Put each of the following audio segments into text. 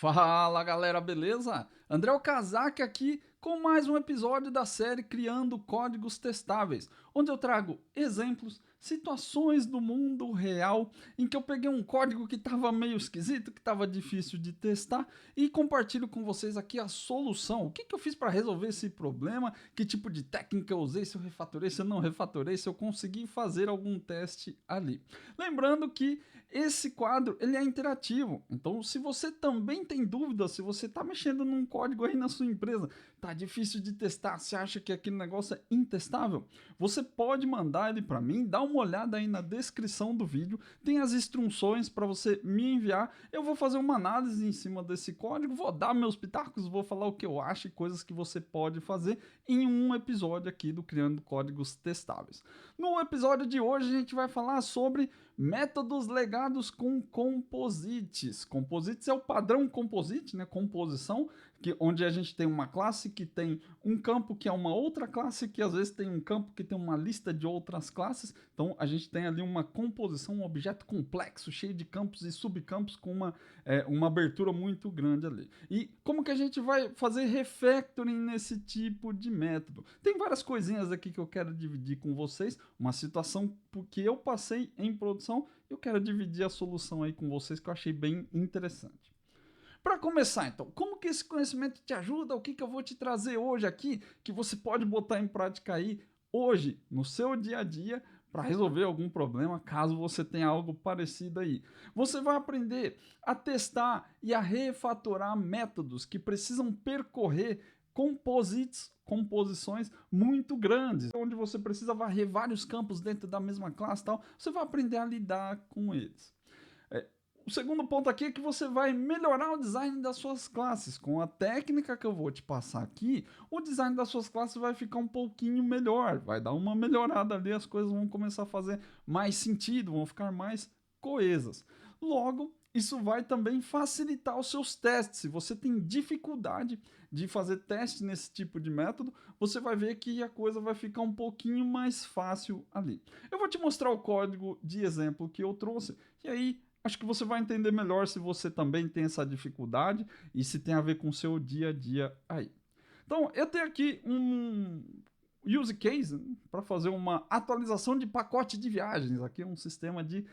Fala galera, beleza? André Okazaki aqui com mais um episódio da série Criando Códigos Testáveis, onde eu trago exemplos, situações do mundo real em que eu peguei um código que estava meio esquisito, que estava difícil de testar e compartilho com vocês aqui a solução. O que eu fiz para resolver esse problema, que tipo de técnica eu usei, se eu refatorei, se eu não refatorei, se eu consegui fazer algum teste ali. Lembrando que esse quadro ele é interativo, então se você também tem dúvida, se você está mexendo num código aí na sua empresa, tá difícil de testar, você acha que aquele negócio é intestável, você pode mandar ele para mim, dá uma olhada aí na descrição do vídeo, tem as instruções para você me enviar, eu vou fazer uma análise em cima desse código, vou dar meus pitacos, vou falar o que eu acho e coisas que você pode fazer em um episódio aqui do Criando Códigos Testáveis. No episódio de hoje a gente vai falar sobre métodos legados com composites. Composites é o padrão composite, né? Composição, onde a gente tem uma classe que tem um campo que é uma outra classe, que às vezes tem um campo que tem uma lista de outras classes. Então a gente tem ali uma composição, um objeto complexo, cheio de campos e subcampos com uma abertura muito grande ali. E como que a gente vai fazer refactoring nesse tipo de método? Tem várias coisinhas aqui que eu quero dividir com vocês, uma situação que eu passei em produção, eu quero dividir a solução aí com vocês que eu achei bem interessante. Para começar, então, como que esse conhecimento te ajuda? O que eu vou te trazer hoje aqui que você pode botar em prática aí hoje no seu dia a dia para resolver algum problema, caso você tenha algo parecido aí. Você vai aprender a testar e a refatorar métodos que precisam percorrer composições muito grandes, onde você precisa varrer vários campos dentro da mesma classe e tal, você vai aprender a lidar com eles. O segundo ponto aqui é que você vai melhorar o design das suas classes. Com a técnica que eu vou te passar aqui, o design das suas classes vai ficar um pouquinho melhor, vai dar uma melhorada ali, as coisas vão começar a fazer mais sentido, vão ficar mais coesas. Logo, isso vai também facilitar os seus testes. Se você tem dificuldade de fazer teste nesse tipo de método, você vai ver que a coisa vai ficar um pouquinho mais fácil ali. Eu vou te mostrar o código de exemplo que eu trouxe, e aí acho que você vai entender melhor se você também tem essa dificuldade e se tem a ver com o seu dia a dia aí. Então, eu tenho aqui um use case para fazer uma atualização de pacote de viagens. Aqui é um sistema de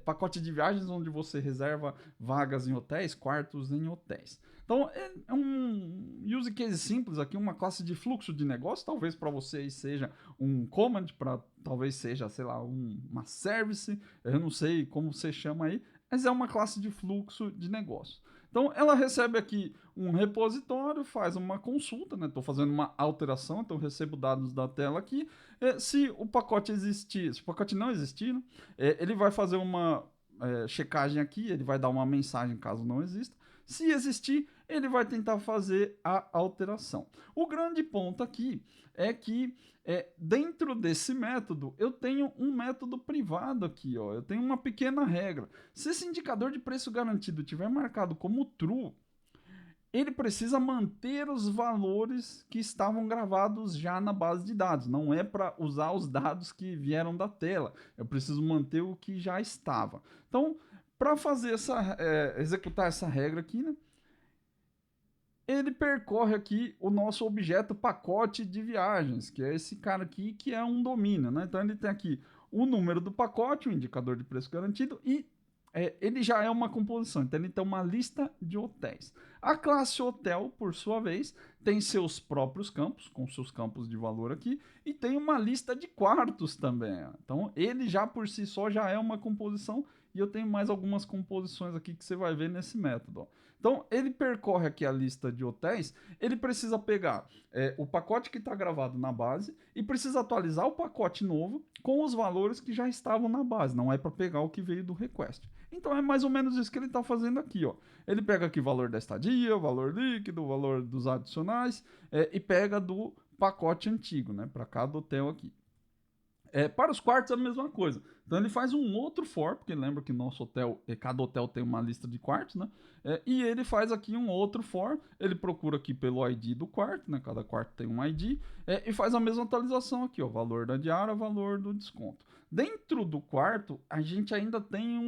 pacote de viagens onde você reserva vagas em hotéis, quartos em hotéis. Então é um use case simples aqui, uma classe de fluxo de negócio. Talvez para vocês seja um command, para talvez seja, sei lá, uma service. Eu não sei como você chama aí, mas é uma classe de fluxo de negócio. Então ela recebe aqui um repositório, faz uma consulta, né? Estou fazendo uma alteração, então recebo dados da tela aqui. Se o pacote existir, se o pacote não existir, né? Ele vai fazer uma checagem aqui, ele vai dar uma mensagem caso não exista. Se existir, ele vai tentar fazer a alteração. O grande ponto aqui é que dentro desse método, eu tenho um método privado aqui, ó. Eu tenho uma pequena regra. Se esse indicador de preço garantido tiver marcado como true, ele precisa manter os valores que estavam gravados já na base de dados. Não é para usar os dados que vieram da tela. Eu preciso manter o que já estava. Então, para fazer executar essa regra aqui, né? Ele percorre aqui o nosso objeto pacote de viagens, que é esse cara aqui, que é um domínio, né? Então ele tem aqui o número do pacote, o indicador de preço garantido, e ele já é uma composição, então ele tem uma lista de hotéis. A classe hotel, por sua vez, tem seus próprios campos, com seus campos de valor aqui, e tem uma lista de quartos também. Então ele já por si só já é uma composição, e eu tenho mais algumas composições aqui que você vai ver nesse método, ó. Então, ele percorre aqui a lista de hotéis, ele precisa pegar o pacote que está gravado na base e precisa atualizar o pacote novo com os valores que já estavam na base, não é para pegar o que veio do request. Então, é mais ou menos isso que ele está fazendo aqui, ó. Ele pega aqui o valor da estadia, o valor líquido, o valor dos adicionais e pega do pacote antigo, né, para cada hotel aqui. Para os quartos é a mesma coisa. Então ele faz um outro for, porque lembra que nosso hotel, cada hotel tem uma lista de quartos, né? E ele faz aqui um outro for, ele procura aqui pelo ID do quarto, né? Cada quarto tem um ID, e faz a mesma atualização aqui, ó, valor da diária, valor do desconto. Dentro do quarto, a gente ainda tem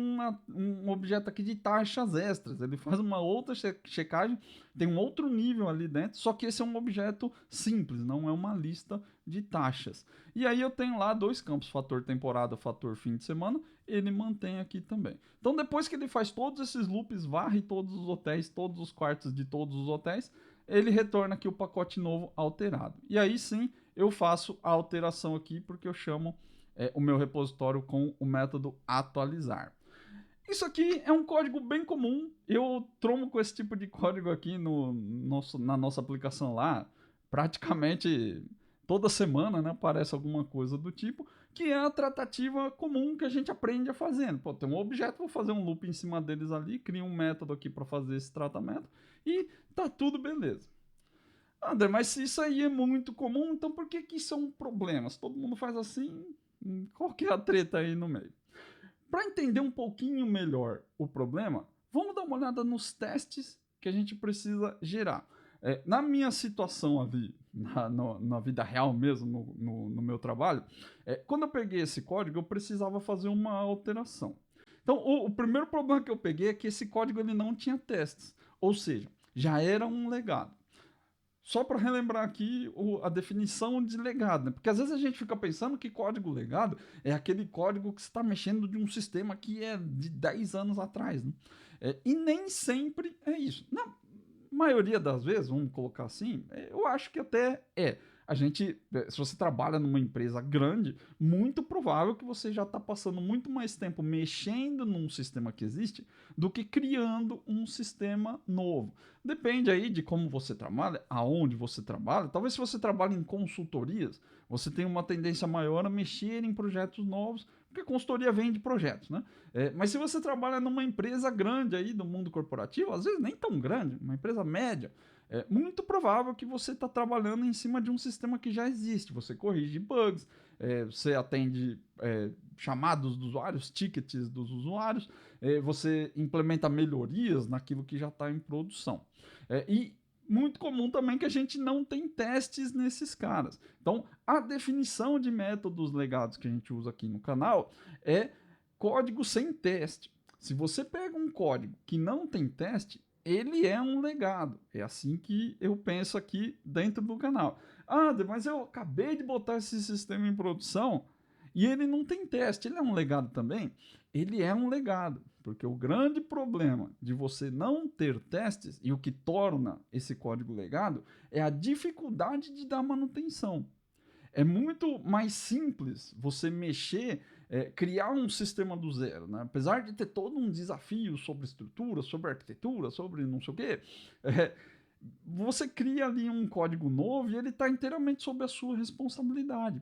um objeto aqui de taxas extras. Ele faz uma outra checagem, tem um outro nível ali dentro, só que esse é um objeto simples, não é uma lista de taxas. E aí eu tenho lá dois campos, fator temporada, fator fim de semana, ele mantém aqui também. Então depois que ele faz todos esses loops, varre todos os hotéis, todos os quartos de todos os hotéis, ele retorna aqui o pacote novo alterado. E aí sim eu faço a alteração aqui porque eu chamo o meu repositório com o método atualizar. Isso aqui é um código bem comum. Eu tromo com esse tipo de código aqui na nossa aplicação lá. Praticamente toda semana, né, aparece alguma coisa do tipo, que é a tratativa comum que a gente aprende a fazer. Pô, tem um objeto, vou fazer um loop em cima deles ali, crio um método aqui para fazer esse tratamento e tá tudo beleza. André, mas se isso aí é muito comum, então por que isso é um problema? Se todo mundo faz assim, qual que é a treta aí no meio? Para entender um pouquinho melhor o problema, vamos dar uma olhada nos testes que a gente precisa gerar. Na minha situação ali, na vida real mesmo, no meu trabalho, quando eu peguei esse código, eu precisava fazer uma alteração. Então, o primeiro problema que eu peguei é que esse código ele não tinha testes, ou seja, já era um legado. Só para relembrar aqui a definição de legado, né? Porque às vezes a gente fica pensando que código legado é aquele código que você está mexendo de um sistema que é de 10 anos atrás. Né? E nem sempre é isso. Na maioria das vezes, vamos colocar assim, eu acho que até é. Se você trabalha numa empresa grande, muito provável que você já está passando muito mais tempo mexendo num sistema que existe do que criando um sistema novo. Depende aí de como você trabalha, aonde você trabalha. Talvez se você trabalha em consultorias, você tenha uma tendência maior a mexer em projetos novos, porque a consultoria vem de projetos, né? Mas se você trabalha numa empresa grande aí do mundo corporativo, às vezes nem tão grande, uma empresa média, é muito provável que você está trabalhando em cima de um sistema que já existe. Você corrige bugs, você atende chamados dos usuários, tickets dos usuários, você implementa melhorias naquilo que já está em produção. E muito comum também que a gente não tem testes nesses caras. Então, a definição de métodos legados que a gente usa aqui no canal é código sem teste. Se você pega um código que não tem teste, ele é um legado. É assim que eu penso aqui dentro do canal. Ah, mas eu acabei de botar esse sistema em produção e ele não tem teste. Ele é um legado também? Ele é um legado, porque o grande problema de você não ter testes e o que torna esse código legado é a dificuldade de dar manutenção. É muito mais simples você mexer, criar um sistema do zero, né? Apesar de ter todo um desafio sobre estrutura, sobre arquitetura, sobre não sei o quê, você cria ali um código novo e ele está inteiramente sob a sua responsabilidade.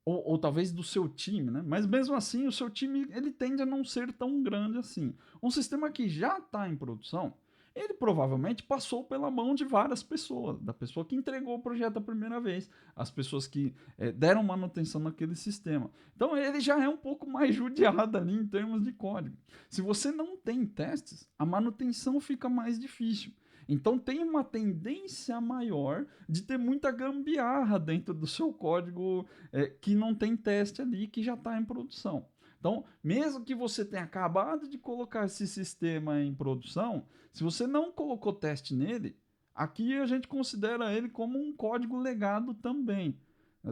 Ou talvez do seu time, né? Mas mesmo assim, o seu time ele tende a não ser tão grande assim. Um sistema que já está em produção, ele provavelmente passou pela mão de várias pessoas, da pessoa que entregou o projeto a primeira vez, as pessoas que deram manutenção naquele sistema. Então ele já é um pouco mais judiado ali em termos de código. Se você não tem testes, a manutenção fica mais difícil. Então tem uma tendência maior de ter muita gambiarra dentro do seu código que não tem teste ali, que já está em produção. Então, mesmo que você tenha acabado de colocar esse sistema em produção, se você não colocou teste nele, aqui a gente considera ele como um código legado também.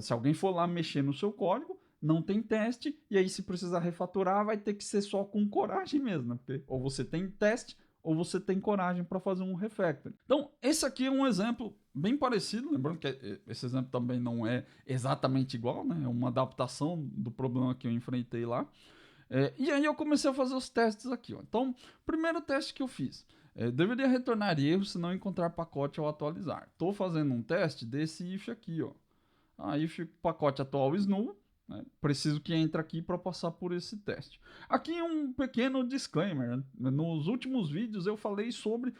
Se alguém for lá mexer no seu código, não tem teste, e aí se precisar refatorar, vai ter que ser só com coragem mesmo, né? Porque ou você tem teste, ou você tem coragem para fazer um refactor. Então, esse aqui é um exemplo bem parecido, lembrando que esse exemplo também não é exatamente igual, né? É uma adaptação do problema que eu enfrentei lá. E aí eu comecei a fazer os testes aqui. Ó. Então, primeiro teste que eu fiz. Deveria retornar erro se não encontrar pacote ao atualizar. Estou fazendo um teste desse if aqui. Ó. If pacote atual is null. Né? Preciso que entre aqui para passar por esse teste. Aqui um pequeno disclaimer. Né? Nos últimos vídeos eu falei sobre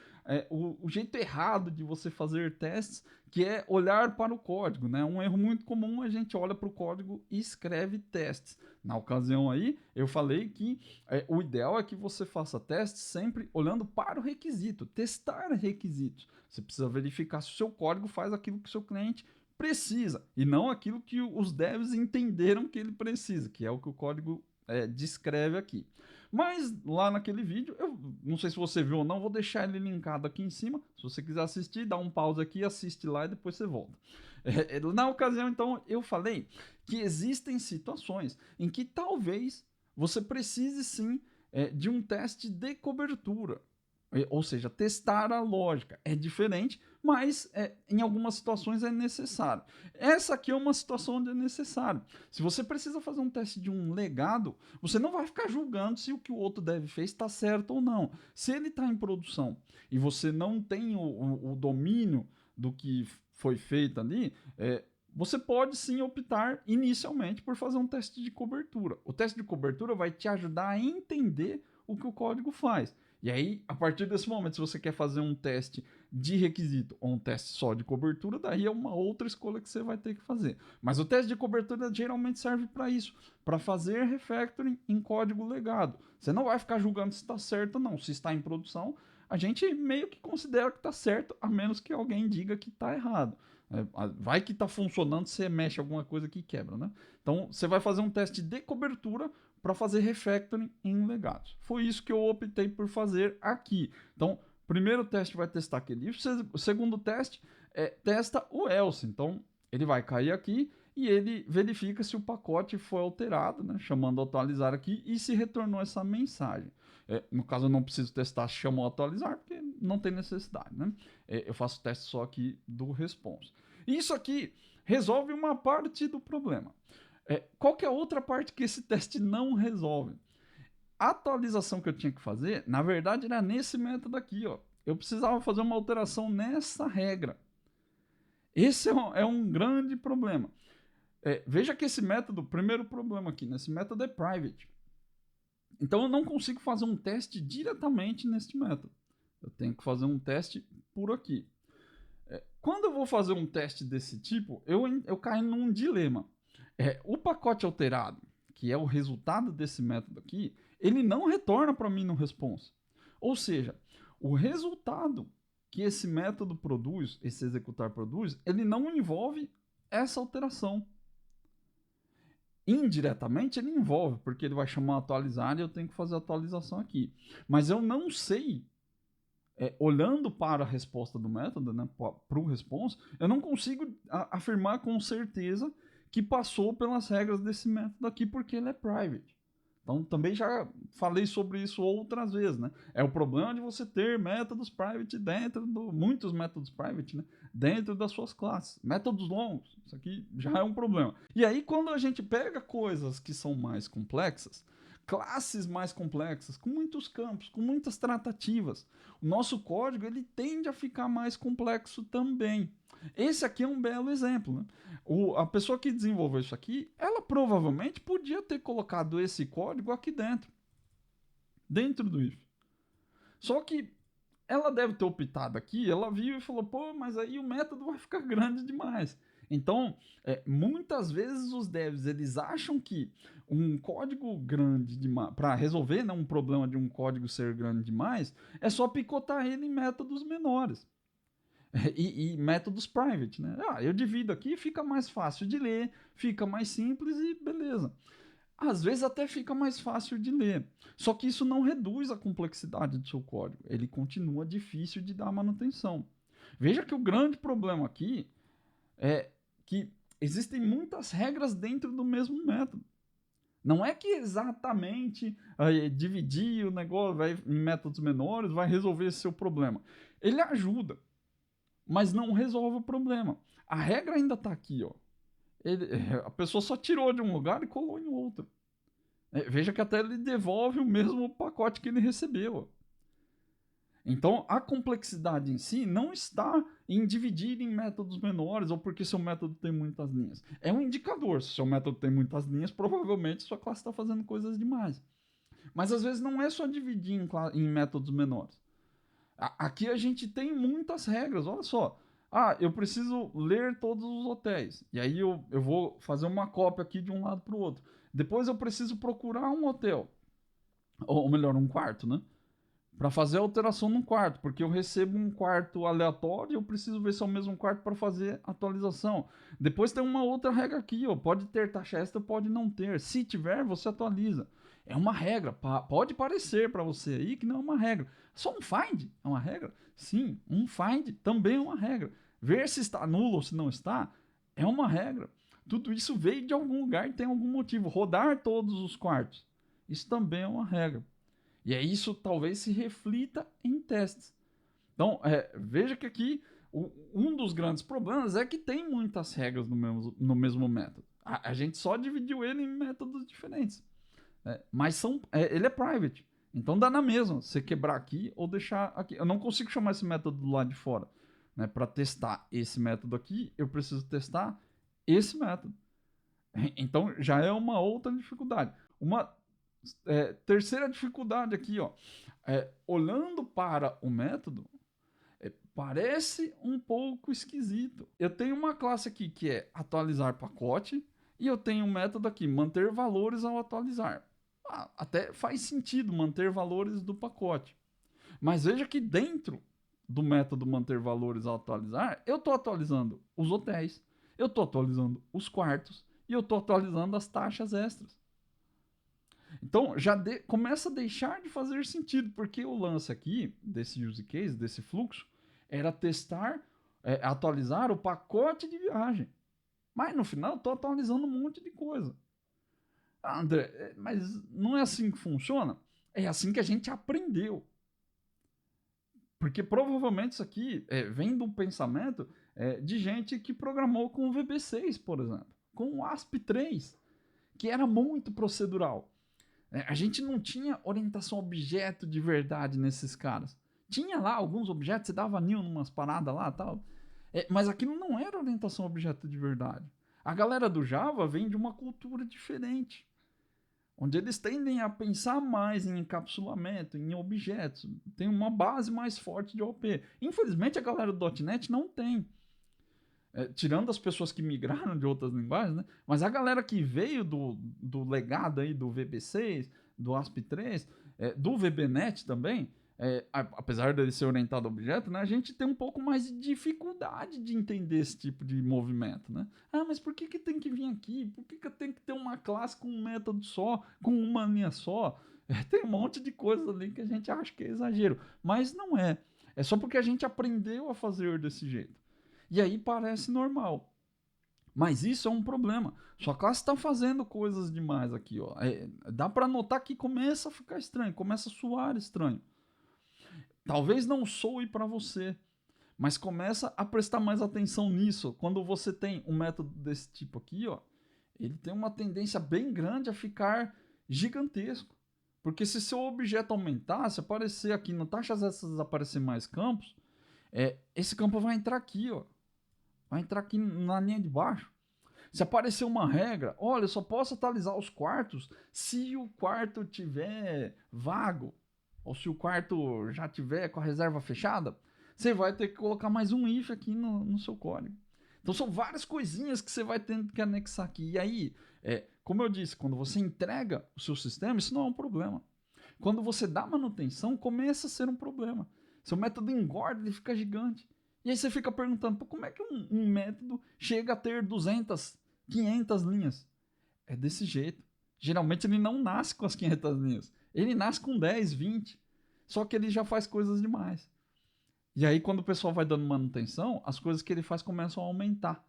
o jeito errado de você fazer testes, que é olhar para o código. Né? Um erro muito comum, a gente olha para o código e escreve testes. Na ocasião aí, eu falei que o ideal é que você faça testes sempre olhando para o requisito, testar requisitos. Você precisa verificar se o seu código faz aquilo que o seu cliente precisa, e não aquilo que os devs entenderam que ele precisa, que é o que o código descreve aqui. Mas lá naquele vídeo, eu não sei se você viu ou não, vou deixar ele linkado aqui em cima. Se você quiser assistir, dá um pause aqui, assiste lá e depois você volta. Na ocasião, então, eu falei que existem situações em que talvez você precise sim de um teste de cobertura. Ou seja, testar a lógica. É diferente, mas em algumas situações é necessário. Essa aqui é uma situação onde é necessário. Se você precisa fazer um teste de um legado, você não vai ficar julgando se o que o outro dev fez está certo ou não. Se ele está em produção e você não tem o domínio do que foi feito ali, você pode sim optar inicialmente por fazer um teste de cobertura. O teste de cobertura vai te ajudar a entender o que o código faz. E aí, a partir desse momento, se você quer fazer um teste de requisito ou um teste só de cobertura, daí é uma outra escolha que você vai ter que fazer. Mas o teste de cobertura geralmente serve para isso, para fazer refactoring em código legado. Você não vai ficar julgando se está certo ou não. Se está em produção, a gente meio que considera que está certo, a menos que alguém diga que está errado. Vai que está funcionando, você mexe alguma coisa que quebra, né? Então, você vai fazer um teste de cobertura para fazer refactoring em legados. Foi isso que eu optei por fazer aqui. Então, o primeiro teste vai testar aquele if, o segundo teste testa o else. Então, ele vai cair aqui e ele verifica se o pacote foi alterado, né, chamando atualizar aqui, e se retornou essa mensagem. No caso, eu não preciso testar se chamou atualizar, porque não tem necessidade, né? Eu faço teste só aqui do response. Isso aqui resolve uma parte do problema. Qual que é a outra parte que esse teste não resolve? A atualização que eu tinha que fazer, na verdade, era nesse método aqui, ó. Eu precisava fazer uma alteração nessa regra. Esse é um grande problema. Veja que esse método, primeiro problema aqui, nesse método é private. Então eu não consigo fazer um teste diretamente neste método. Eu tenho que fazer um teste por aqui. Quando eu vou fazer um teste desse tipo, eu caio num dilema. O pacote alterado, que é o resultado desse método aqui, ele não retorna para mim no response. Ou seja, o resultado que esse método produz, esse executar produz, ele não envolve essa alteração. Indiretamente ele envolve, porque ele vai chamar atualizar e eu tenho que fazer a atualização aqui. Mas eu não sei, olhando para a resposta do método, né, para o response, eu não consigo afirmar com certeza que passou pelas regras desse método aqui, porque ele é private. Então, também já falei sobre isso outras vezes, né? É o problema de você ter métodos private muitos métodos private, né? Dentro das suas classes. Métodos longos, isso aqui já é um problema. E aí, quando a gente pega coisas que são mais complexas, classes mais complexas, com muitos campos, com muitas tratativas, o nosso código ele tende a ficar mais complexo também. Esse aqui é um belo exemplo, né? A pessoa que desenvolveu isso aqui, ela provavelmente podia ter colocado esse código aqui dentro do if. Só que ela deve ter optado aqui, ela viu e falou, pô, mas aí o método vai ficar grande demais. Então, muitas vezes os devs, eles acham que um código grande demais, para resolver, né, um problema de um código ser grande demais, é só picotar ele em métodos menores. E métodos private, né? Eu divido aqui, fica mais fácil de ler, fica mais simples e beleza. Às vezes até fica mais fácil de ler. Só que isso não reduz a complexidade do seu código. Ele continua difícil de dar manutenção. Veja que o grande problema aqui é que existem muitas regras dentro do mesmo método. Não é que exatamente dividir o negócio em métodos menores vai resolver esse seu problema. Ele ajuda, mas não resolve o problema. A regra ainda está aqui, ó. A pessoa só tirou de um lugar e colou em outro. Veja que até ele devolve o mesmo pacote que ele recebeu. Ó. Então, a complexidade em si não está em dividir em métodos menores ou porque seu método tem muitas linhas. É um indicador. Se seu método tem muitas linhas, provavelmente sua classe está fazendo coisas demais. Mas às vezes não é só dividir em métodos menores. Aqui a gente tem muitas regras, olha só. Eu preciso ler todos os hotéis. E aí eu vou fazer uma cópia aqui de um lado para o outro. Depois eu preciso procurar um hotel. Ou melhor, um quarto, né? para fazer a alteração num quarto, porque eu recebo um quarto aleatório e eu preciso ver se é o mesmo quarto para fazer a atualização. Depois tem uma outra regra aqui, ó, pode ter taxa extra, pode não ter. Se tiver, você atualiza. É uma regra, pode parecer para você aí que não é uma regra. Só um find é uma regra? Sim, um find também é uma regra. Ver se está nulo ou se não está é uma regra. Tudo isso veio de algum lugar e tem algum motivo. Rodar todos os quartos, isso também é uma regra. E aí isso talvez se reflita em testes. Então, veja que aqui um dos grandes problemas é que tem muitas regras no mesmo método. A gente só dividiu ele em métodos diferentes. Mas ele é private. Então dá na mesma você quebrar aqui ou deixar aqui. Eu não consigo chamar esse método do lado de fora. Né? Para testar esse método aqui, eu preciso testar esse método. Então já é uma outra dificuldade. Uma terceira dificuldade aqui, ó, olhando para o método, parece um pouco esquisito. Eu tenho uma classe aqui que é atualizar pacote e eu tenho um método aqui, manter valores ao atualizar. Até faz sentido manter valores do pacote. Mas veja que dentro do método manter valores ao atualizar, eu estou atualizando os hotéis, eu estou atualizando os quartos e eu estou atualizando as taxas extras. Então já começa a deixar de fazer sentido, porque o lance aqui desse use case, desse fluxo, era testar, atualizar o pacote de viagem. Mas no final estou atualizando um monte de coisa. André, mas não é assim que funciona? É assim que a gente aprendeu. Porque provavelmente isso aqui vem de um pensamento de gente que programou com o VB6, por exemplo, com o ASP3, que era muito procedural. A gente não tinha orientação objeto de verdade nesses caras. Tinha lá alguns objetos, você dava new numas paradas lá e tal. Mas aquilo não era orientação objeto de verdade. A galera do Java vem de uma cultura diferente, onde eles tendem a pensar mais em encapsulamento, em objetos. Tem uma base mais forte de OP. Infelizmente a galera do .NET não tem. Tirando as pessoas que migraram de outras linguagens, né? Mas a galera que veio do legado aí do VB6, do ASP3, do VBNet também, apesar dele ser orientado a objeto, né? A gente tem um pouco mais de dificuldade de entender esse tipo de movimento, né? Mas por que tem que vir aqui? Por que eu tenho que ter uma classe com um método só, com uma linha só? Tem um monte de coisa ali que a gente acha que é exagero, mas não é. É só porque a gente aprendeu a fazer desse jeito. E aí parece normal. Mas isso é um problema. Sua classe está fazendo coisas demais aqui. Ó. Dá para notar que começa a ficar estranho, começa a soar estranho. Talvez não soe para você, mas começa a prestar mais atenção nisso. Quando você tem um método desse tipo aqui, ó, ele tem uma tendência bem grande a ficar gigantesco. Porque se seu objeto aumentar, se aparecer aqui no taxas essas aparecer mais campos, esse campo vai entrar aqui, ó. Vai entrar aqui na linha de baixo. Se aparecer uma regra, olha, eu só posso atualizar os quartos se o quarto tiver vago, ou se o quarto já tiver com a reserva fechada, você vai ter que colocar mais um if aqui no seu código. Então são várias coisinhas que você vai tendo que anexar aqui. E aí, como eu disse, quando você entrega o seu sistema, isso não é um problema. Quando você dá manutenção, começa a ser um problema. Seu método engorda, ele fica gigante. E aí você fica perguntando, como é que um método chega a ter 200, 500 linhas? É desse jeito. Geralmente ele não nasce com as 500 linhas. Ele nasce com 10, 20. Só que ele já faz coisas demais. E aí quando o pessoal vai dando manutenção, as coisas que ele faz começam a aumentar.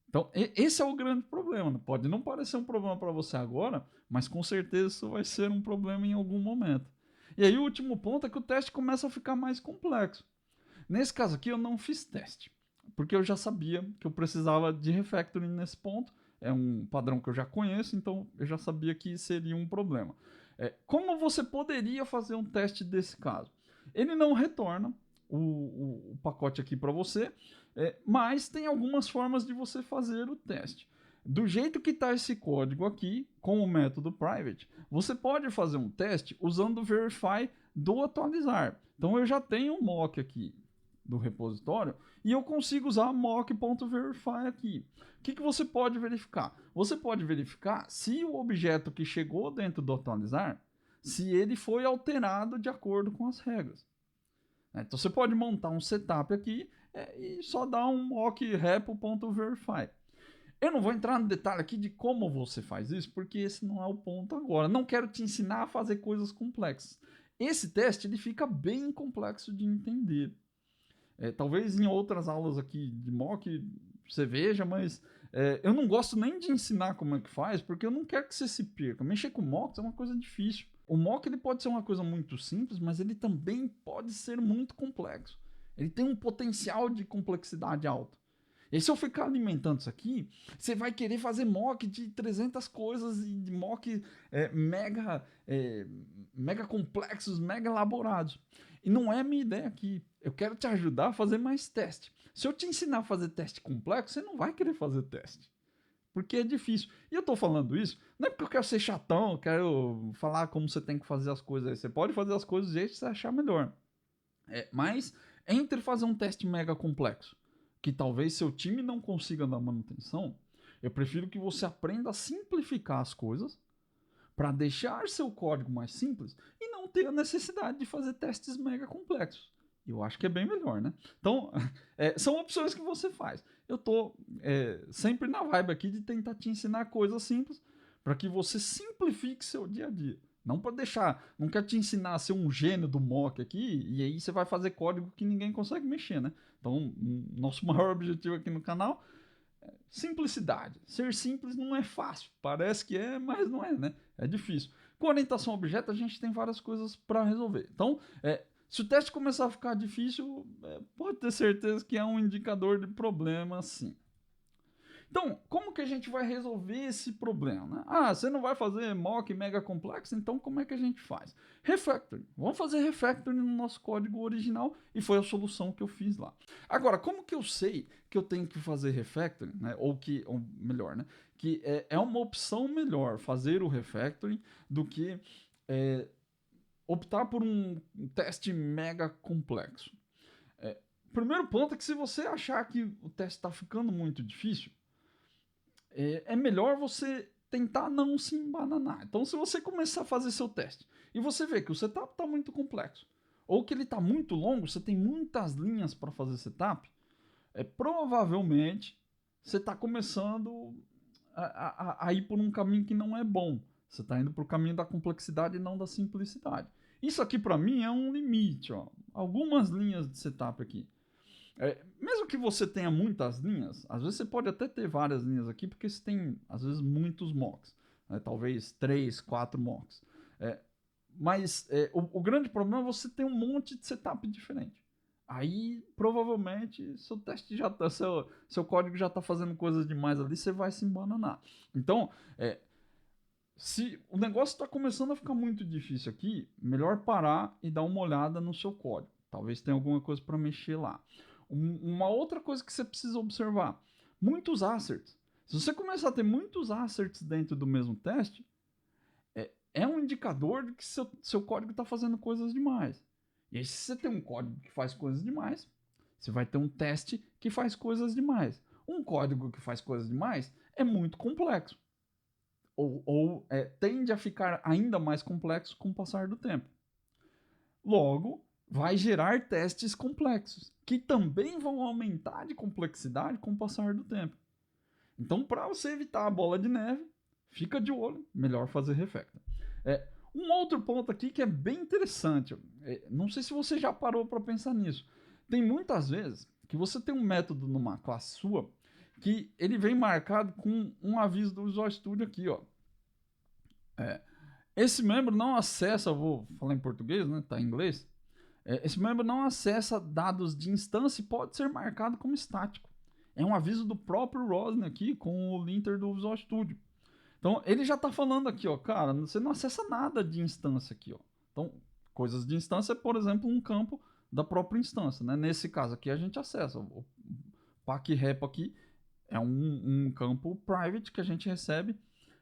Então esse é o grande problema. Pode não parecer um problema para você agora, mas com certeza isso vai ser um problema em algum momento. E aí o último ponto é que o teste começa a ficar mais complexo. Nesse caso aqui eu não fiz teste, porque eu já sabia que eu precisava de refactoring nesse ponto. É um padrão que eu já conheço, então eu já sabia que seria um problema. Como você poderia fazer um teste desse caso? Ele não retorna o pacote aqui para você, mas tem algumas formas de você fazer o teste. Do jeito que está esse código aqui, com o método private, você pode fazer um teste usando o verify do atualizar. Então eu já tenho um mock aqui do repositório e eu consigo usar mock.verify aqui. O que você pode verificar? Você pode verificar se o objeto que chegou dentro do atualizar, se ele foi alterado de acordo com as regras. Então você pode montar um setup aqui e só dar um mock repo.verify. Eu não vou entrar no detalhe aqui de como você faz isso, porque esse não é o ponto agora. Não quero te ensinar a fazer coisas complexas. Esse teste ele fica bem complexo de entender. Talvez em outras aulas aqui de mock você veja, mas eu não gosto nem de ensinar como é que faz, porque eu não quero que você se perca. Mexer com mocks é uma coisa difícil. O mock ele pode ser uma coisa muito simples, mas ele também pode ser muito complexo. Ele tem um potencial de complexidade alto. E se eu ficar alimentando isso aqui, você vai querer fazer mock de 300 coisas e de mock mega complexos, mega elaborados. E não é a minha ideia aqui. Eu quero te ajudar a fazer mais teste. Se eu te ensinar a fazer teste complexo, você não vai querer fazer teste. Porque é difícil. E eu tô falando isso, não é porque eu quero ser chatão, eu quero falar como você tem que fazer as coisas. Você pode fazer as coisas do jeito que você achar melhor. Mas entre fazer um teste mega complexo, que talvez seu time não consiga dar manutenção, eu prefiro que você aprenda a simplificar as coisas para deixar seu código mais simples e não ter a necessidade de fazer testes mega complexos. Eu acho que é bem melhor, né? Então, são opções que você faz. Eu tô sempre na vibe aqui de tentar te ensinar coisas simples para que você simplifique seu dia a dia. Não para deixar, não quero te ensinar a ser um gênio do mock aqui e aí você vai fazer código que ninguém consegue mexer, né? Então, nosso maior objetivo aqui no canal é simplicidade. Ser simples não é fácil, parece que é, mas não é, né? É difícil. Com orientação a objeto, a gente tem várias coisas para resolver. Então, se o teste começar a ficar difícil, pode ter certeza que é um indicador de problema, sim. Então, como que a gente vai resolver esse problema? Né? Você não vai fazer mock mega complexo, então como é que a gente faz? Refactoring. Vamos fazer refactoring no nosso código original e foi a solução que eu fiz lá. Agora, como que eu sei que eu tenho que fazer refactoring, né? ou melhor, né? que é uma opção melhor fazer o refactoring do que optar por um teste mega complexo? Primeiro ponto é que se você achar que o teste está ficando muito difícil, é melhor você tentar não se embananar. Então, se você começar a fazer seu teste e você vê que o setup está muito complexo ou que ele está muito longo, você tem muitas linhas para fazer setup, provavelmente você está começando a ir por um caminho que não é bom. Você está indo para o caminho da complexidade e não da simplicidade. Isso aqui para mim é um limite. Ó. Algumas linhas de setup aqui. Mesmo que você tenha muitas linhas, às vezes você pode até ter várias linhas aqui, porque você tem, às vezes, muitos mocks. Talvez 3, 4 mocks. Mas o grande problema é você ter um monte de setup diferente. Aí, provavelmente, seu teste já tá, seu código já está fazendo coisas demais ali, você vai se embananar. Então, se o negócio está começando a ficar muito difícil aqui, melhor parar e dar uma olhada no seu código. Talvez tenha alguma coisa para mexer lá. Uma outra coisa que você precisa observar: muitos asserts. Se você começar a ter muitos asserts dentro do mesmo teste, é um indicador de que seu código está fazendo coisas demais. E aí, se você tem um código que faz coisas demais, você vai ter um teste que faz coisas demais. Um código que faz coisas demais é muito complexo. Ou tende a ficar ainda mais complexo com o passar do tempo. Logo, vai gerar testes complexos, que também vão aumentar de complexidade com o passar do tempo. Então, para você evitar a bola de neve, fica de olho, melhor fazer refactor. Um outro ponto aqui que é bem interessante, não sei se você já parou para pensar nisso. Tem muitas vezes que você tem um método numa classe sua que ele vem marcado com um aviso do Visual Studio aqui, ó. Esse membro não acessa, vou falar em português, né? Tá em inglês. Esse membro não acessa dados de instância e pode ser marcado como estático. É um aviso do próprio Rosner aqui com o linter do Visual Studio. Então, ele já está falando aqui, ó, cara, você não acessa nada de instância aqui, ó. Então, coisas de instância é, por exemplo, um campo da própria instância, né? Nesse caso aqui, a gente acessa. O pack-repo aqui é um campo private que a gente recebe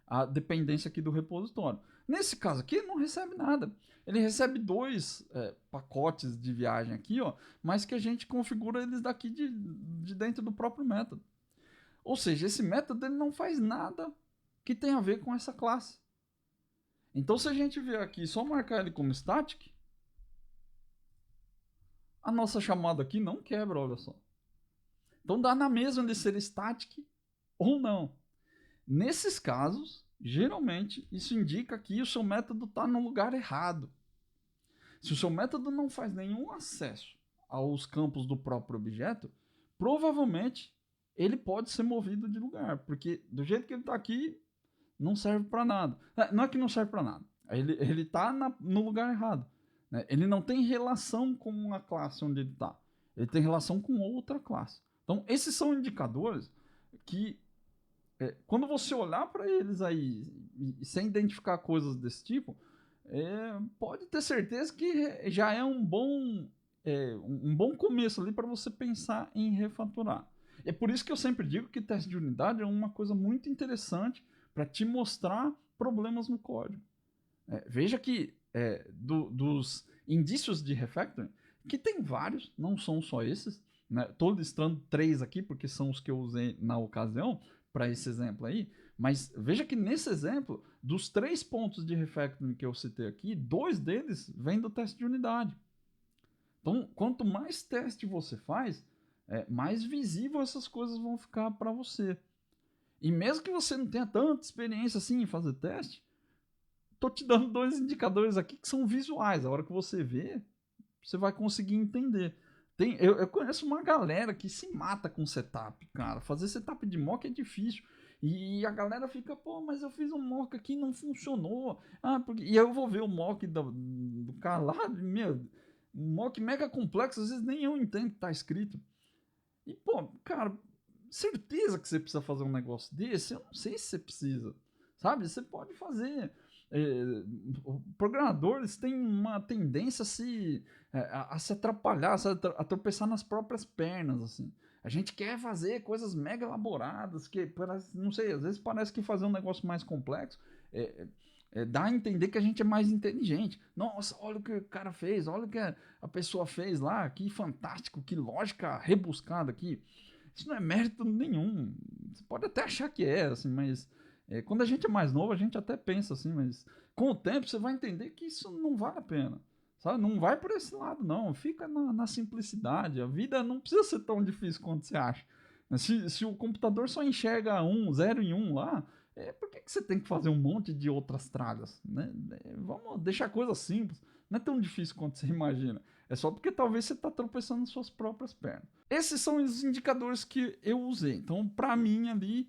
a dependência aqui do repositório. Nesse caso aqui, ele não recebe nada. Ele recebe 2 pacotes de viagem aqui, ó, mas que a gente configura eles daqui de dentro do próprio método. Ou seja, esse método ele não faz nada que tenha a ver com essa classe. Então, se a gente vier aqui só marcar ele como static, a nossa chamada aqui não quebra, olha só. Então dá na mesma de ser static ou não. Nesses casos, geralmente, isso indica que o seu método está no lugar errado. Se o seu método não faz nenhum acesso aos campos do próprio objeto, provavelmente ele pode ser movido de lugar, porque do jeito que ele está aqui, não serve para nada. Não é que não serve para nada, ele está no lugar errado. Né? Ele não tem relação com a classe onde ele está, ele tem relação com outra classe. Então, esses são indicadores que, quando você olhar para eles aí e sem identificar coisas desse tipo, pode ter certeza que já é um bom começo ali para você pensar em refatorar. É por isso que eu sempre digo que teste de unidade é uma coisa muito interessante para te mostrar problemas no código. Veja que dos indícios de refactoring, que tem vários, não são só esses, estou listando 3 aqui porque são os que eu usei na ocasião para esse exemplo aí, mas veja que nesse exemplo, dos 3 pontos de refactoring que eu citei aqui, 2 deles vêm do teste de unidade. Então, quanto mais teste você faz, mais visível essas coisas vão ficar para você. E mesmo que você não tenha tanta experiência assim em fazer teste, estou te dando 2 indicadores aqui que são visuais. A hora que você vê, você vai conseguir entender. Eu conheço uma galera que se mata com setup, cara. Fazer setup de mock é difícil. E a galera fica, pô, mas eu fiz um mock aqui e não funcionou. E aí eu vou ver o mock do cara lá, meu, um mock mega complexo, às vezes nem eu entendo o que tá escrito. E, pô, cara, certeza que você precisa fazer um negócio desse? Eu não sei se você precisa, sabe? Você pode fazer. Programadores têm uma tendência a se atrapalhar, a tropeçar nas próprias pernas, assim. A gente quer fazer coisas mega elaboradas, que parece, não sei, às vezes parece que fazer um negócio mais complexo dá a entender que a gente é mais inteligente. Nossa, olha o que o cara fez, olha o que a pessoa fez lá, que fantástico, que lógica rebuscada aqui. Isso não é mérito nenhum. Você pode até achar que assim, mas quando a gente é mais novo, a gente até pensa assim, mas com o tempo você vai entender que isso não vale a pena. Sabe? Não vai por esse lado, não. Fica na simplicidade. A vida não precisa ser tão difícil quanto você acha. Se o computador só enxerga 0 e 1 lá, por que você tem que fazer um monte de outras tralhas? Né? Vamos deixar a coisa simples. Não é tão difícil quanto você imagina. É só porque talvez você está tropeçando nas suas próprias pernas. Esses são os indicadores que eu usei. Então, para mim ali,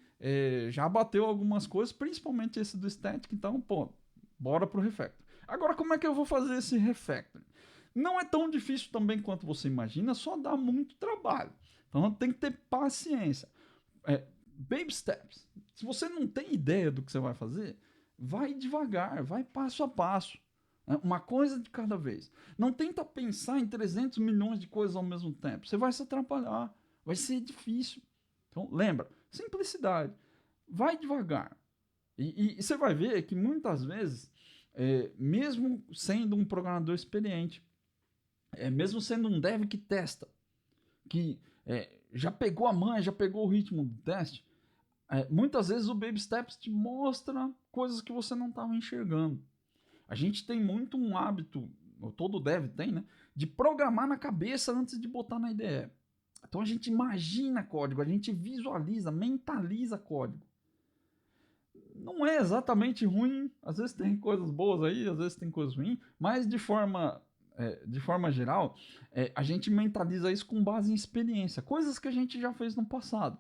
já bateu algumas coisas, principalmente esse do static. Então, pô, bora pro refactor. Agora, como é que eu vou fazer esse refactor? Não é tão difícil também quanto você imagina, só dá muito trabalho. Então, tem que ter paciência. Baby steps. Se você não tem ideia do que você vai fazer, vai devagar, vai passo a passo. Uma coisa de cada vez. Não tenta pensar em 300 milhões de coisas ao mesmo tempo. Você vai se atrapalhar. Vai ser difícil. Então, lembra, simplicidade. Vai devagar. E você vai ver que muitas vezes, mesmo sendo um programador experiente, mesmo sendo um dev que testa, que já pegou a manha, já pegou o ritmo do teste, muitas vezes o Baby Steps te mostra coisas que você não estava enxergando. A gente tem muito um hábito, todo dev tem, né? De programar na cabeça antes de botar na IDE. Então a gente imagina código, a gente visualiza, mentaliza código. Não é exatamente ruim, às vezes tem coisas boas aí, às vezes tem coisas ruins, mas de forma geral, a gente mentaliza isso com base em experiência, coisas que a gente já fez no passado,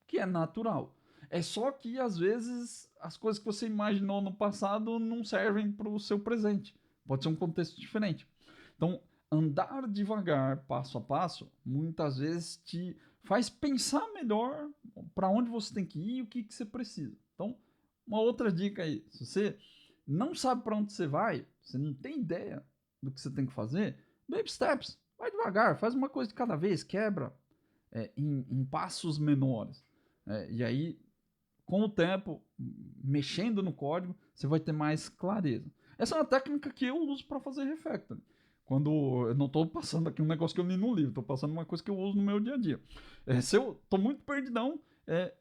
que é natural. É só que, às vezes, as coisas que você imaginou no passado não servem para o seu presente. Pode ser um contexto diferente. Então, andar devagar, passo a passo, muitas vezes te faz pensar melhor para onde você tem que ir e o que você precisa. Então, uma outra dica aí. Se você não sabe para onde você vai, você não tem ideia do que você tem que fazer, baby steps. Vai devagar, faz uma coisa de cada vez, quebra em passos menores. E aí, com o tempo, mexendo no código, você vai ter mais clareza. Essa é uma técnica que eu uso para fazer refactoring. Quando eu não estou passando aqui um negócio que eu li no livro, estou passando uma coisa que eu uso no meu dia a dia. Se eu estou muito perdidão,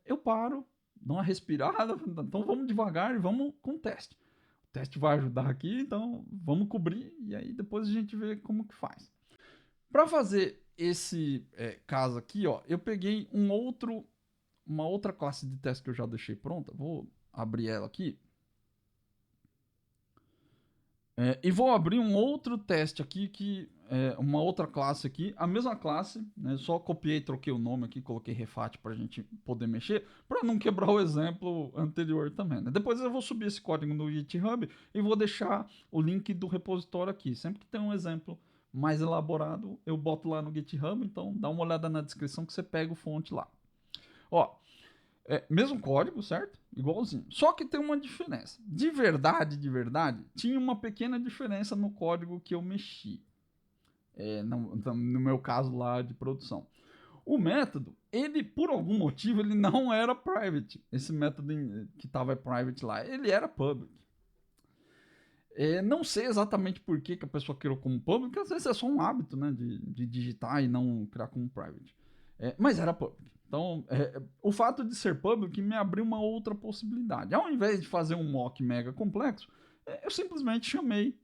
eu paro, dou uma respirada, então vamos devagar e vamos com o teste. O teste vai ajudar aqui, então vamos cobrir e aí depois a gente vê como que faz. Para fazer esse caso aqui, ó, eu peguei uma outra classe de teste que eu já deixei pronta. Vou abrir ela aqui. E vou abrir um outro teste aqui, que é uma outra classe aqui, a mesma classe, né, só copiei, troquei o nome aqui, coloquei refat para a gente poder mexer, para não quebrar o exemplo anterior também. Né? Depois eu vou subir esse código no GitHub e vou deixar o link do repositório aqui. Sempre que tem um exemplo mais elaborado, eu boto lá no GitHub, então dá uma olhada na descrição que você pega o fonte lá. Ó, mesmo código, certo? Igualzinho. Só que tem uma diferença. De verdade, tinha uma pequena diferença no código que eu mexi. No meu caso lá de produção. O método, ele, por algum motivo, ele não era private. Esse método que estava private lá, ele era public. Não sei exatamente por que a pessoa criou como public, porque às vezes é só um hábito, né, de digitar e não criar como private. Mas era public. Então, o fato de ser public me abriu uma outra possibilidade. Ao invés de fazer um mock mega complexo, eu simplesmente chamei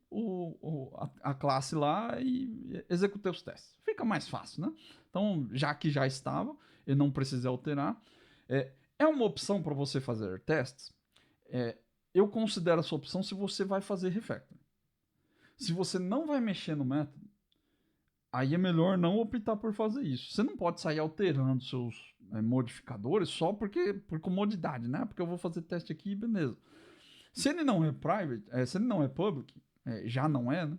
a classe lá e executei os testes. Fica mais fácil, né? Então, já que já estava, eu não precisei alterar. É uma opção para você fazer testes. Eu considero essa opção se você vai fazer refactor. Se você não vai mexer no método, aí é melhor não optar por fazer isso. Você não pode sair alterando seus modificadores só por comodidade, né? Porque eu vou fazer teste aqui, beleza. Se ele não é private, se ele não é public, já não é, né?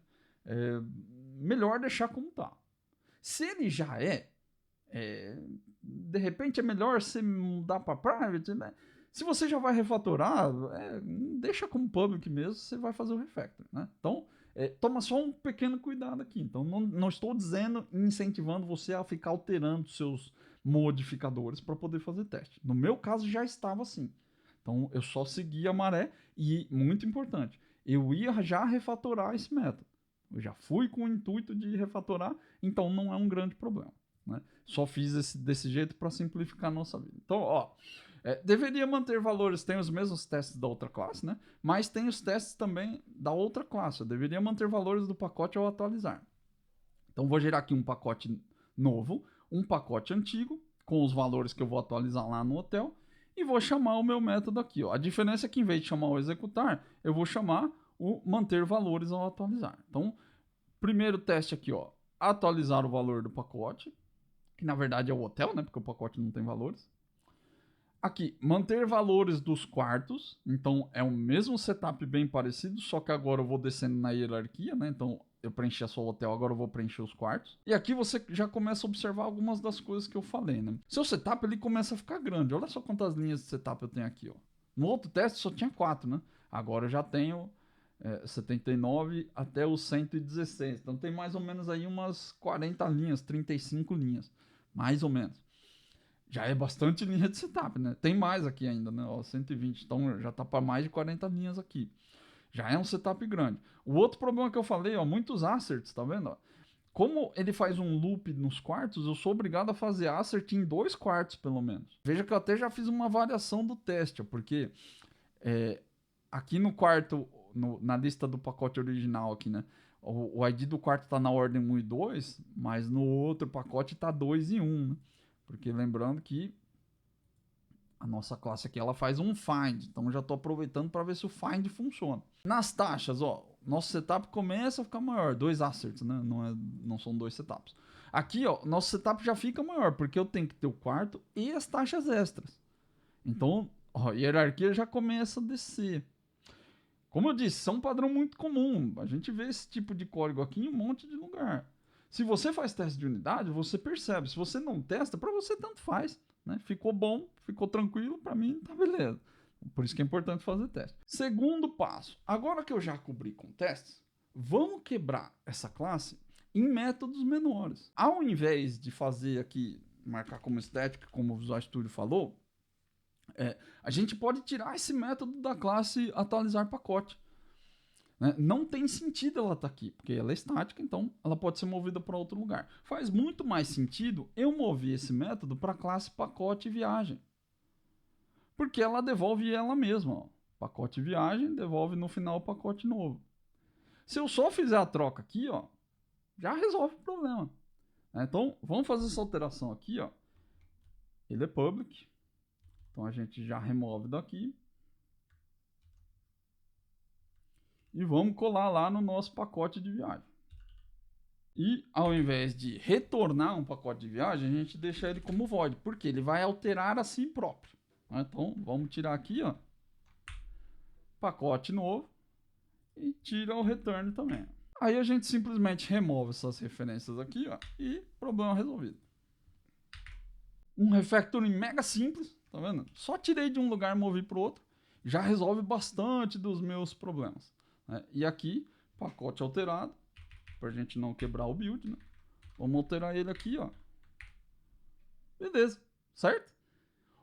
Melhor deixar como tá. Se ele já de repente é melhor você mudar para private, né? Se você já vai refatorar, deixa como public mesmo, você vai fazer o refactor, né? Então, toma só um pequeno cuidado aqui. Então, não estou dizendo, incentivando você a ficar alterando seus modificadores para poder fazer teste. No meu caso, já estava assim. Então, eu só segui a maré e, muito importante, eu ia já refatorar esse método. Eu já fui com o intuito de refatorar, então não é um grande problema. Né? Só fiz desse jeito para simplificar a nossa vida. Então, ó, deveria manter valores, tem os mesmos testes da outra classe, né? Mas tem os testes também da outra classe. Eu deveria manter valores do pacote ao atualizar. Então, vou gerar aqui um pacote novo, um pacote antigo, com os valores que eu vou atualizar lá no hotel, e vou chamar o meu método aqui. Ó. A diferença é que, em vez de chamar o executar, eu vou chamar o manter valores ao atualizar. Então, primeiro teste aqui, ó, atualizar o valor do pacote, que na verdade é o hotel, né? Porque o pacote não tem valores. Aqui, manter valores dos quartos. Então, é o mesmo setup bem parecido, só que agora eu vou descendo na hierarquia, né? Então, eu preenchi só o hotel, agora eu vou preencher os quartos. E aqui você já começa a observar algumas das coisas que eu falei, né? Seu setup, ele começa a ficar grande. Olha só quantas linhas de setup eu tenho aqui, ó. No outro teste só tinha 4, né? Agora eu já tenho 79 até os 116. Então, tem mais ou menos aí umas 40 linhas, 35 linhas. Mais ou menos. Já é bastante linha de setup, né? Tem mais aqui ainda, né? Ó, 120. Então já tá para mais de 40 linhas aqui. Já é um setup grande. O outro problema que eu falei, ó, muitos asserts, tá vendo? Ó? Como ele faz um loop nos quartos, eu sou obrigado a fazer assert em 2 quartos, pelo menos. Veja que eu até já fiz uma variação do teste, ó, porque aqui no quarto, na lista do pacote original aqui, né? O ID do quarto tá na ordem 1 e 2, mas no outro pacote tá 2 e 1, né? Porque lembrando que a nossa classe aqui ela faz um find, então já estou aproveitando para ver se o find funciona. Nas taxas, ó, nosso setup começa a ficar maior, 2 asserts, né? Não são 2 setups. Aqui, ó, nosso setup já fica maior, porque eu tenho que ter o quarto e as taxas extras. Então, ó, a hierarquia já começa a descer. Como eu disse, isso é um padrão muito comum. A gente vê esse tipo de código aqui em um monte de lugar. Se você faz teste de unidade, você percebe. Se você não testa, para você tanto faz. Né? Ficou bom, ficou tranquilo, para mim tá beleza. Por isso que é importante fazer teste. Segundo passo. Agora que eu já cobri com testes, vamos quebrar essa classe em métodos menores. Ao invés de fazer aqui, marcar como estética, como o Visual Studio falou, a gente pode tirar esse método da classe atualizar pacote. Não tem sentido ela estar aqui, porque ela é estática, então ela pode ser movida para outro lugar. Faz muito mais sentido eu mover esse método para a classe pacote e viagem. Porque ela devolve ela mesma. Ó. pacote viagem, devolve no final o pacote novo. Se eu só fizer a troca aqui, ó, já resolve o problema. Então, vamos fazer essa alteração aqui, ó. Ele é public. Então, a gente já remove daqui. E vamos colar lá no nosso pacote de viagem. E ao invés de retornar um pacote de viagem, a gente deixa ele como void, porque ele vai alterar a si próprio. Então, vamos tirar aqui, ó, pacote novo e tira o return também. Aí a gente simplesmente remove essas referências aqui, ó, e problema resolvido. Um refactoring mega simples, tá vendo? Só tirei de um lugar e movi para o outro, já resolve bastante dos meus problemas. E aqui, pacote alterado, para a gente não quebrar o build, né? Vamos alterar ele aqui, ó. Beleza, certo?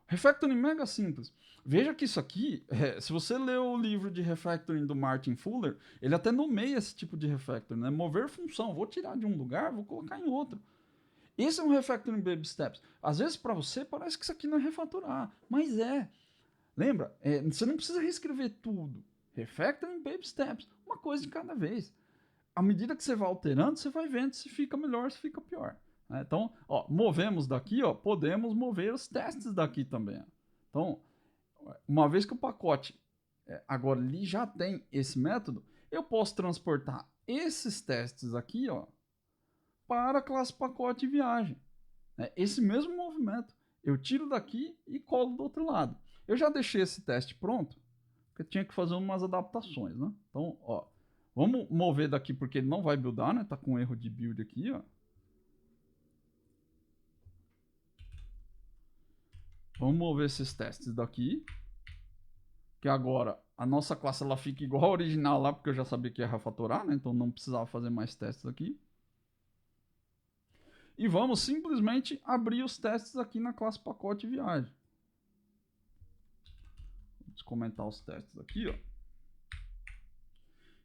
Refactoring mega simples. Veja que isso aqui, se você ler o livro de refactoring do Martin Fuller, ele até nomeia esse tipo de refactoring, né? Mover função, vou tirar de um lugar, vou colocar em outro. Esse é um refactoring baby steps. Às vezes para você parece que isso aqui não é refatorar, mas é. Lembra? Você não precisa reescrever tudo. Refactoring baby steps, uma coisa de cada vez. À medida que você vai alterando, você vai vendo se fica melhor, se fica pior. Então, ó, movemos daqui, ó, podemos mover os testes daqui também. Ó. Então, uma vez que o pacote agora ele já tem esse método, eu posso transportar esses testes aqui, ó, para a classe pacote viagem. Esse mesmo movimento, eu tiro daqui e colo do outro lado. Eu já deixei esse teste pronto, porque eu tinha que fazer umas adaptações, né? Então, ó, vamos mover daqui porque ele não vai buildar, né? Tá com erro de build aqui, ó. Vamos mover esses testes daqui. Que agora a nossa classe ela fica igual a original lá, porque eu já sabia que ia refatorar, né? Então não precisava fazer mais testes aqui. E vamos simplesmente abrir os testes aqui na classe pacote viagem. Vamos comentar os testes aqui, ó.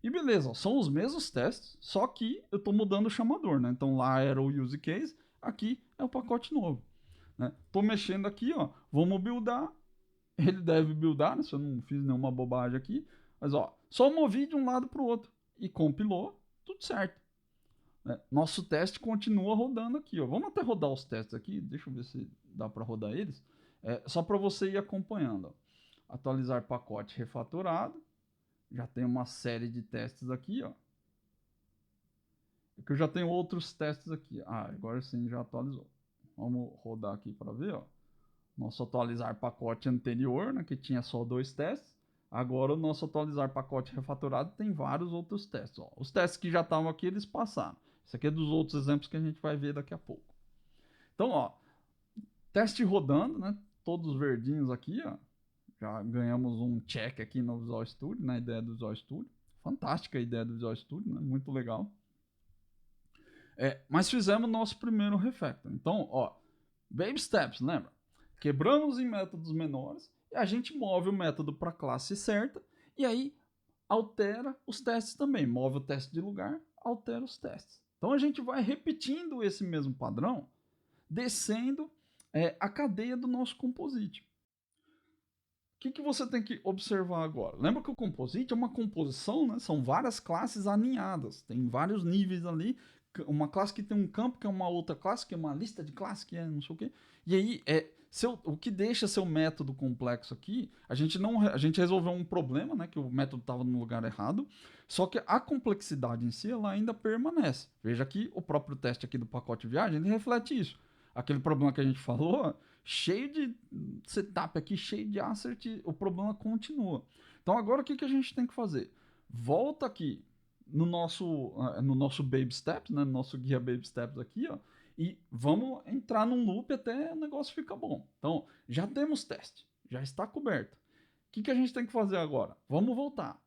E beleza, ó, são os mesmos testes, só que eu estou mudando o chamador, né? Então lá era o use case, aqui é o pacote novo. Tô mexendo aqui, ó, vamos buildar. Ele deve buildar, né? Se eu não fiz nenhuma bobagem aqui. Mas ó, só movi de um lado para o outro e compilou, tudo certo. Nosso teste continua rodando aqui, ó. Vamos até rodar os testes aqui, deixa eu ver se dá para rodar eles. Só para você ir acompanhando. Ó. Atualizar pacote refatorado. Já tem uma série de testes aqui, ó. Que eu já tenho outros testes aqui. Agora sim já atualizou. Vamos rodar aqui para ver, ó. Nosso atualizar pacote anterior, né, que tinha só 2 testes. Agora o nosso atualizar pacote refatorado tem vários outros testes. Ó. Os testes que já estavam aqui, eles passaram. Isso aqui é dos outros exemplos que a gente vai ver daqui a pouco. Então, ó, teste rodando, né? Todos verdinhos aqui, ó. Já ganhamos um check aqui no Visual Studio, na ideia do Visual Studio. Fantástica a ideia do Visual Studio, né? Muito legal. Mas fizemos nosso primeiro refactor. Então, ó, baby steps, lembra? Quebramos em métodos menores e a gente move o método para a classe certa e aí altera os testes também. Move o teste de lugar, altera os testes. Então a gente vai repetindo esse mesmo padrão, descendo a cadeia do nosso composite. O que você tem que observar agora? Lembra que o composite é uma composição, né? São várias classes aninhadas, tem vários níveis ali. Uma classe que tem um campo, que é uma outra classe, que é uma lista de classes, que é não sei o quê. E aí, o que deixa seu método complexo aqui, a gente resolveu um problema, né? Que o método estava no lugar errado, só que a complexidade em si, ela ainda permanece. Veja que o próprio teste aqui do pacote viagem, ele reflete isso. Aquele problema que a gente falou, cheio de setup aqui, cheio de assert, o problema continua. Então agora o que a gente tem que fazer? Volta aqui no nosso Baby Steps, né? No nosso guia Baby Steps aqui, ó. E vamos entrar num loop até o negócio ficar bom. Então, já temos teste, já está coberto. O que a gente tem que fazer agora? Vamos voltar.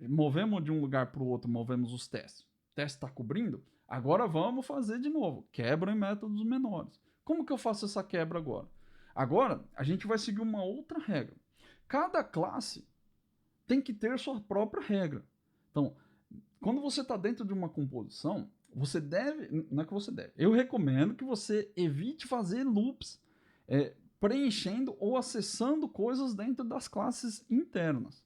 Movemos de um lugar para o outro, movemos os testes. O teste está cobrindo? Agora vamos fazer de novo. Quebra em métodos menores. Como que eu faço essa quebra agora? Agora, a gente vai seguir uma outra regra. Cada classe tem que ter sua própria regra. Então, quando você está dentro de uma composição, você deve, não é que você deve, eu recomendo que você evite fazer loops preenchendo ou acessando coisas dentro das classes internas.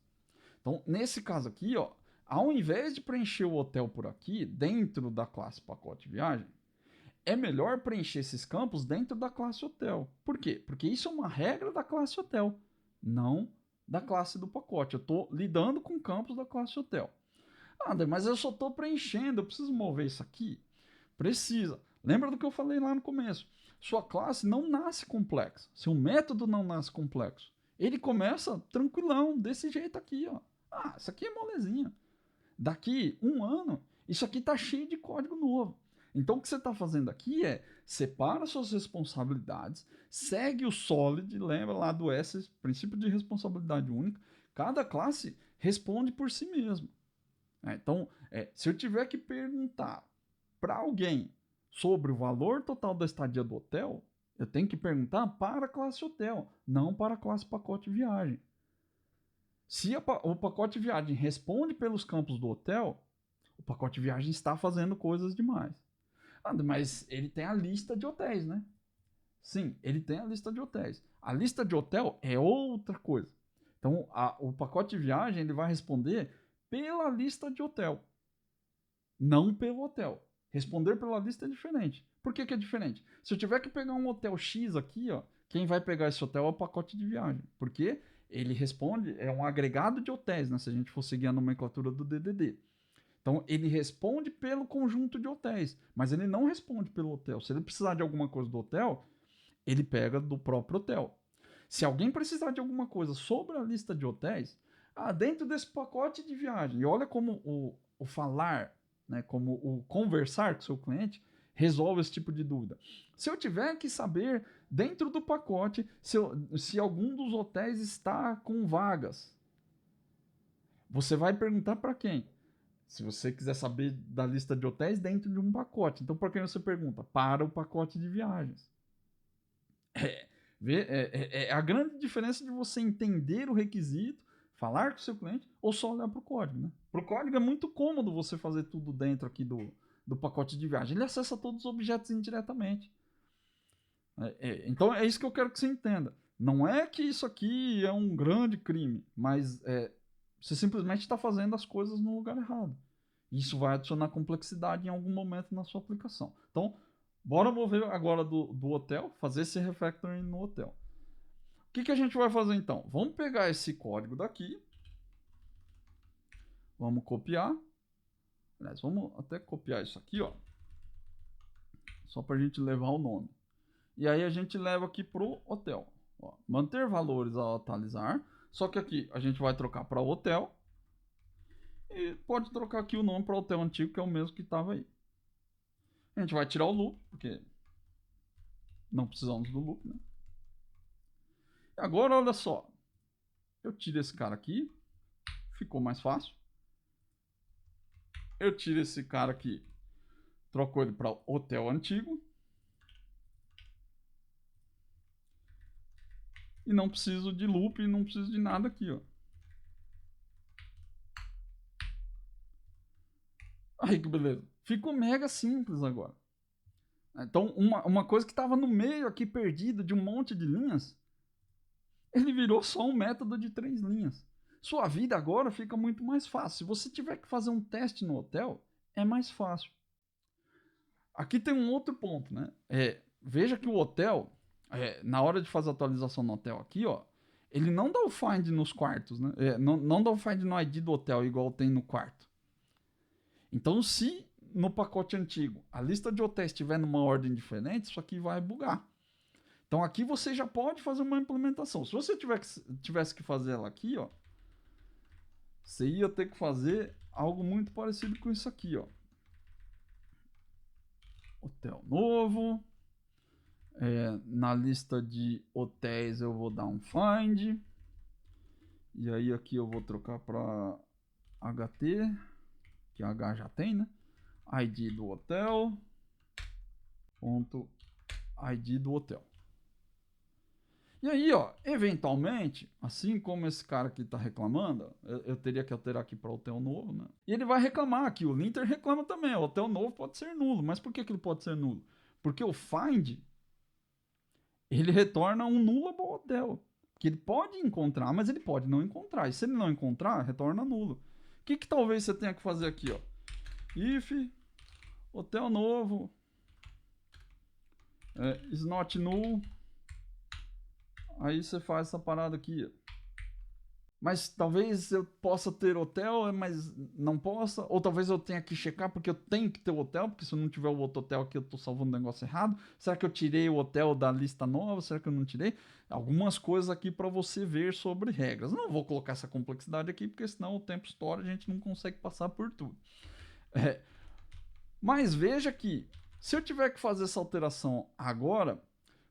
Então, nesse caso aqui, ó, ao invés de preencher o hotel por aqui, dentro da classe pacote viagem, é melhor preencher esses campos dentro da classe hotel. Por quê? Porque isso é uma regra da classe hotel, não da classe do pacote. Eu estou lidando com campos da classe hotel. Ah, André, mas eu só estou preenchendo, eu preciso mover isso aqui? Precisa. Lembra do que eu falei lá no começo? Sua classe não nasce complexa. Seu método não nasce complexo. Ele começa tranquilão, desse jeito aqui, ó. Ah, isso aqui é molezinha. Daqui um ano, isso aqui está cheio de código novo. Então o que você está fazendo aqui é separa suas responsabilidades, segue o SOLID, lembra lá do S, princípio de responsabilidade única. Cada classe responde por si mesma. Então, se eu tiver que perguntar para alguém sobre o valor total da estadia do hotel, eu tenho que perguntar para a classe hotel, não para a classe pacote viagem. Se o pacote viagem responde pelos campos do hotel, o pacote viagem está fazendo coisas demais. Ah, mas ele tem a lista de hotéis, né? Sim, ele tem a lista de hotéis. A lista de hotel é outra coisa. Então, o pacote viagem ele vai responder pela lista de hotel, não pelo hotel. Responder pela lista é diferente. Por que é diferente? Se eu tiver que pegar um hotel X aqui, ó, quem vai pegar esse hotel é o pacote de viagem. Porque ele responde, é um agregado de hotéis, né? Se a gente for seguir a nomenclatura do DDD. Então, ele responde pelo conjunto de hotéis, mas ele não responde pelo hotel. Se ele precisar de alguma coisa do hotel, ele pega do próprio hotel. Se alguém precisar de alguma coisa sobre a lista de hotéis, dentro desse pacote de viagem, e olha como o falar, né, como o conversar com o seu cliente, resolve esse tipo de dúvida. Se eu tiver que saber, dentro do pacote, se algum dos hotéis está com vagas, você vai perguntar para quem? Se você quiser saber da lista de hotéis dentro de um pacote. Então, para quem você pergunta? Para o pacote de viagens. É a grande diferença de você entender o requisito, falar com o seu cliente, ou só olhar para o código. Né? Para o código é muito cômodo você fazer tudo dentro aqui do pacote de viagem. Ele acessa todos os objetos indiretamente. Então é isso que eu quero que você entenda. Não é que isso aqui é um grande crime, mas você simplesmente está fazendo as coisas no lugar errado. Isso vai adicionar complexidade em algum momento na sua aplicação. Então, bora mover agora do hotel, fazer esse refactoring no hotel. O que a gente vai fazer então? Vamos pegar esse código daqui. Vamos copiar. Aliás, vamos até copiar isso aqui, ó. Só para a gente levar o nome. E aí a gente leva aqui para o hotel. Ó, manter valores ao atualizar. Só que aqui a gente vai trocar para hotel. E pode trocar aqui o nome para o hotel antigo, que é o mesmo que estava aí. A gente vai tirar o loop, porque não precisamos do loop, né? E agora, olha só. Eu tiro esse cara aqui. Ficou mais fácil. Eu tiro esse cara aqui. Troco ele para hotel antigo. E não preciso de loop, não preciso de nada aqui, ó. Aí que beleza. Ficou mega simples agora. Então, uma coisa que estava no meio aqui, perdido de um monte de linhas, ele virou só um método de 3 linhas. Sua vida agora fica muito mais fácil. Se você tiver que fazer um teste no hotel, é mais fácil. Aqui tem um outro ponto, né? Veja que o hotel, na hora de fazer a atualização no hotel aqui, ó, ele não dá o find nos quartos, né? Não dá o find no ID do hotel igual tem no quarto. Então, se no pacote antigo a lista de hotéis estiver numa ordem diferente, isso aqui vai bugar. Então, aqui você já pode fazer uma implementação. Se você tivesse que fazer ela aqui, ó, você ia ter que fazer algo muito parecido com isso aqui, ó. Hotel novo. Na lista de hotéis eu vou dar um find. E aí aqui eu vou trocar para HT, que H já tem, né? ID do hotel. Ponto ID do hotel. E aí, ó, eventualmente, assim como esse cara aqui tá reclamando, eu teria que alterar aqui para hotel novo, né? E ele vai reclamar aqui, o linter reclama também, o hotel novo pode ser nulo. Mas por que ele pode ser nulo? Porque o find, ele retorna um nullable hotel. Que ele pode encontrar, mas ele pode não encontrar. E se ele não encontrar, retorna nulo. O que talvez você tenha que fazer aqui, ó? If hotel novo is not null. Aí você faz essa parada aqui, ó. Mas talvez eu possa ter hotel, mas não possa. Ou talvez eu tenha que checar porque eu tenho que ter o hotel, porque se eu não tiver o outro hotel aqui eu tô salvando o negócio errado. Será que eu tirei o hotel da lista nova? Será que eu não tirei? Algumas coisas aqui para você ver sobre regras. Não vou colocar essa complexidade aqui, porque senão o tempo estoura e a gente não consegue passar por tudo. Mas veja que, se eu tiver que fazer essa alteração agora,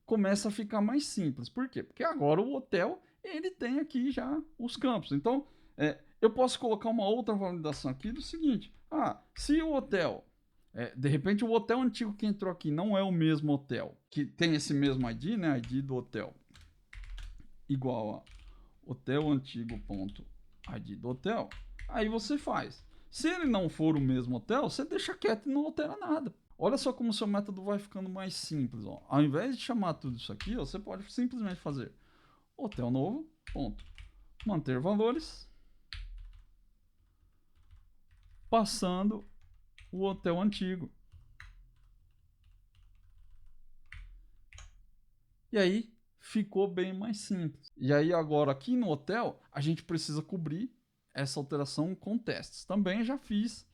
começa a ficar mais simples. Por quê? Porque agora o hotel, ele tem aqui já os campos. Então, eu posso colocar uma outra validação aqui do seguinte. Se o hotel, de repente o hotel antigo que entrou aqui não é o mesmo hotel, que tem esse mesmo ID, né? ID do hotel, igual a hotel antigo.id do hotel. Aí você faz. Se ele não for o mesmo hotel, você deixa quieto e não altera nada. Olha só como o seu método vai ficando mais simples. Ó. Ao invés de chamar tudo isso aqui, ó, você pode simplesmente fazer hotel novo, ponto, manter valores, passando o hotel antigo. E aí ficou bem mais simples. E aí agora aqui no hotel, a gente precisa cobrir essa alteração com testes. Também já fiz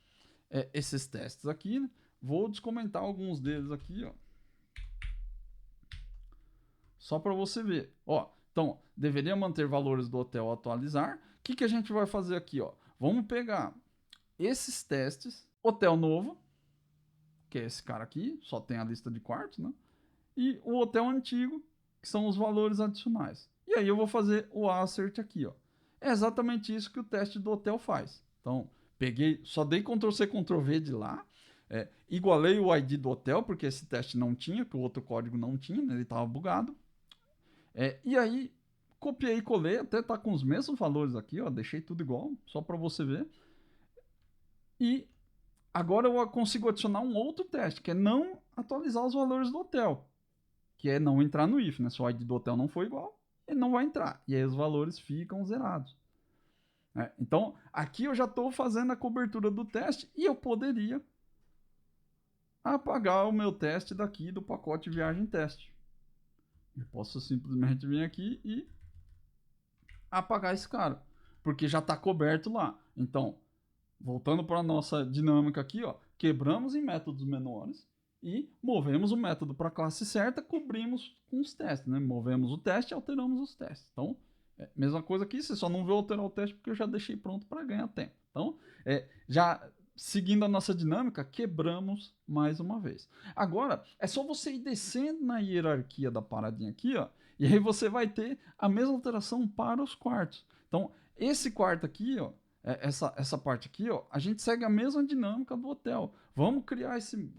esses testes aqui, né? Vou descomentar alguns deles aqui, ó. Só para você ver. Ó, então, deveria manter valores do hotel atualizar. O que a gente vai fazer aqui, ó? Vamos pegar esses testes, hotel novo, que é esse cara aqui, só tem a lista de quartos, né? E o hotel antigo, que são os valores adicionais. E aí eu vou fazer o assert aqui, ó. É exatamente isso que o teste do hotel faz. Então, peguei, só dei Ctrl+C, Ctrl+V de lá, igualei o ID do hotel, porque esse teste não tinha, que o outro código não tinha, né? Ele estava bugado. E aí, copiei e colei, até tá com os mesmos valores aqui, ó, deixei tudo igual, só para você ver. E agora eu consigo adicionar um outro teste, que é não atualizar os valores do hotel, que é não entrar no if, né? Se o ID do hotel não for igual, ele não vai entrar, e aí os valores ficam zerados. Então, aqui eu já estou fazendo a cobertura do teste e eu poderia apagar o meu teste daqui do pacote viagem teste. Eu posso simplesmente vir aqui e apagar esse cara, porque já está coberto lá. Então, voltando para a nossa dinâmica aqui, ó, quebramos em métodos menores e movemos o método para a classe certa, cobrimos com os testes, né? Movemos o teste e alteramos os testes. Então, mesma coisa aqui, você só não vê alterar o teste porque eu já deixei pronto para ganhar tempo. Então, já seguindo a nossa dinâmica, quebramos mais uma vez. Agora, é só você ir descendo na hierarquia da paradinha aqui, ó, e aí você vai ter a mesma alteração para os quartos. Então, esse quarto aqui, ó, essa parte aqui, ó, a gente segue a mesma dinâmica do hotel. Vamos criar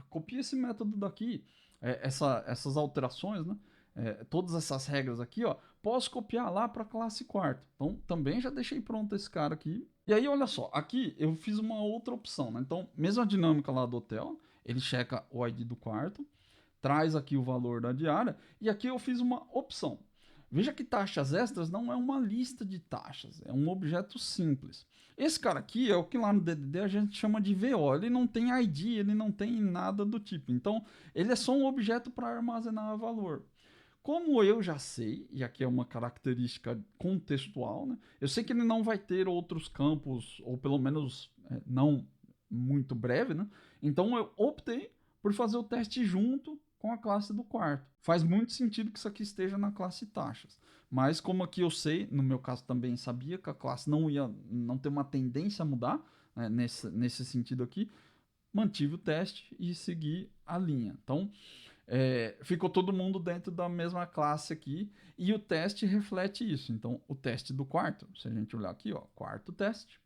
copia esse método daqui, essas alterações, né? Todas essas regras aqui, ó, posso copiar lá para a classe quarto. Então, também já deixei pronto esse cara aqui. E aí, olha só, aqui eu fiz uma outra opção, né? Então, mesma dinâmica lá do hotel, ele checa o ID do quarto, traz aqui o valor da diária, e aqui eu fiz uma opção. Veja que taxas extras não é uma lista de taxas, é um objeto simples. Esse cara aqui é o que lá no DDD a gente chama de VO, ele não tem ID, ele não tem nada do tipo. Então, ele é só um objeto para armazenar valor. Como eu já sei, e aqui é uma característica contextual, né? Eu sei que ele não vai ter outros campos, ou pelo menos não muito breve, né? Então eu optei por fazer o teste junto com a classe do quarto. Faz muito sentido que isso aqui esteja na classe taxas. Mas como aqui eu sei, no meu caso também sabia que a classe não tem uma tendência a mudar, né, nesse sentido aqui, mantive o teste e segui a linha. Então, ficou todo mundo dentro da mesma classe aqui e o teste reflete isso. Então, o teste do quarto, se a gente olhar aqui, ó, quarto teste,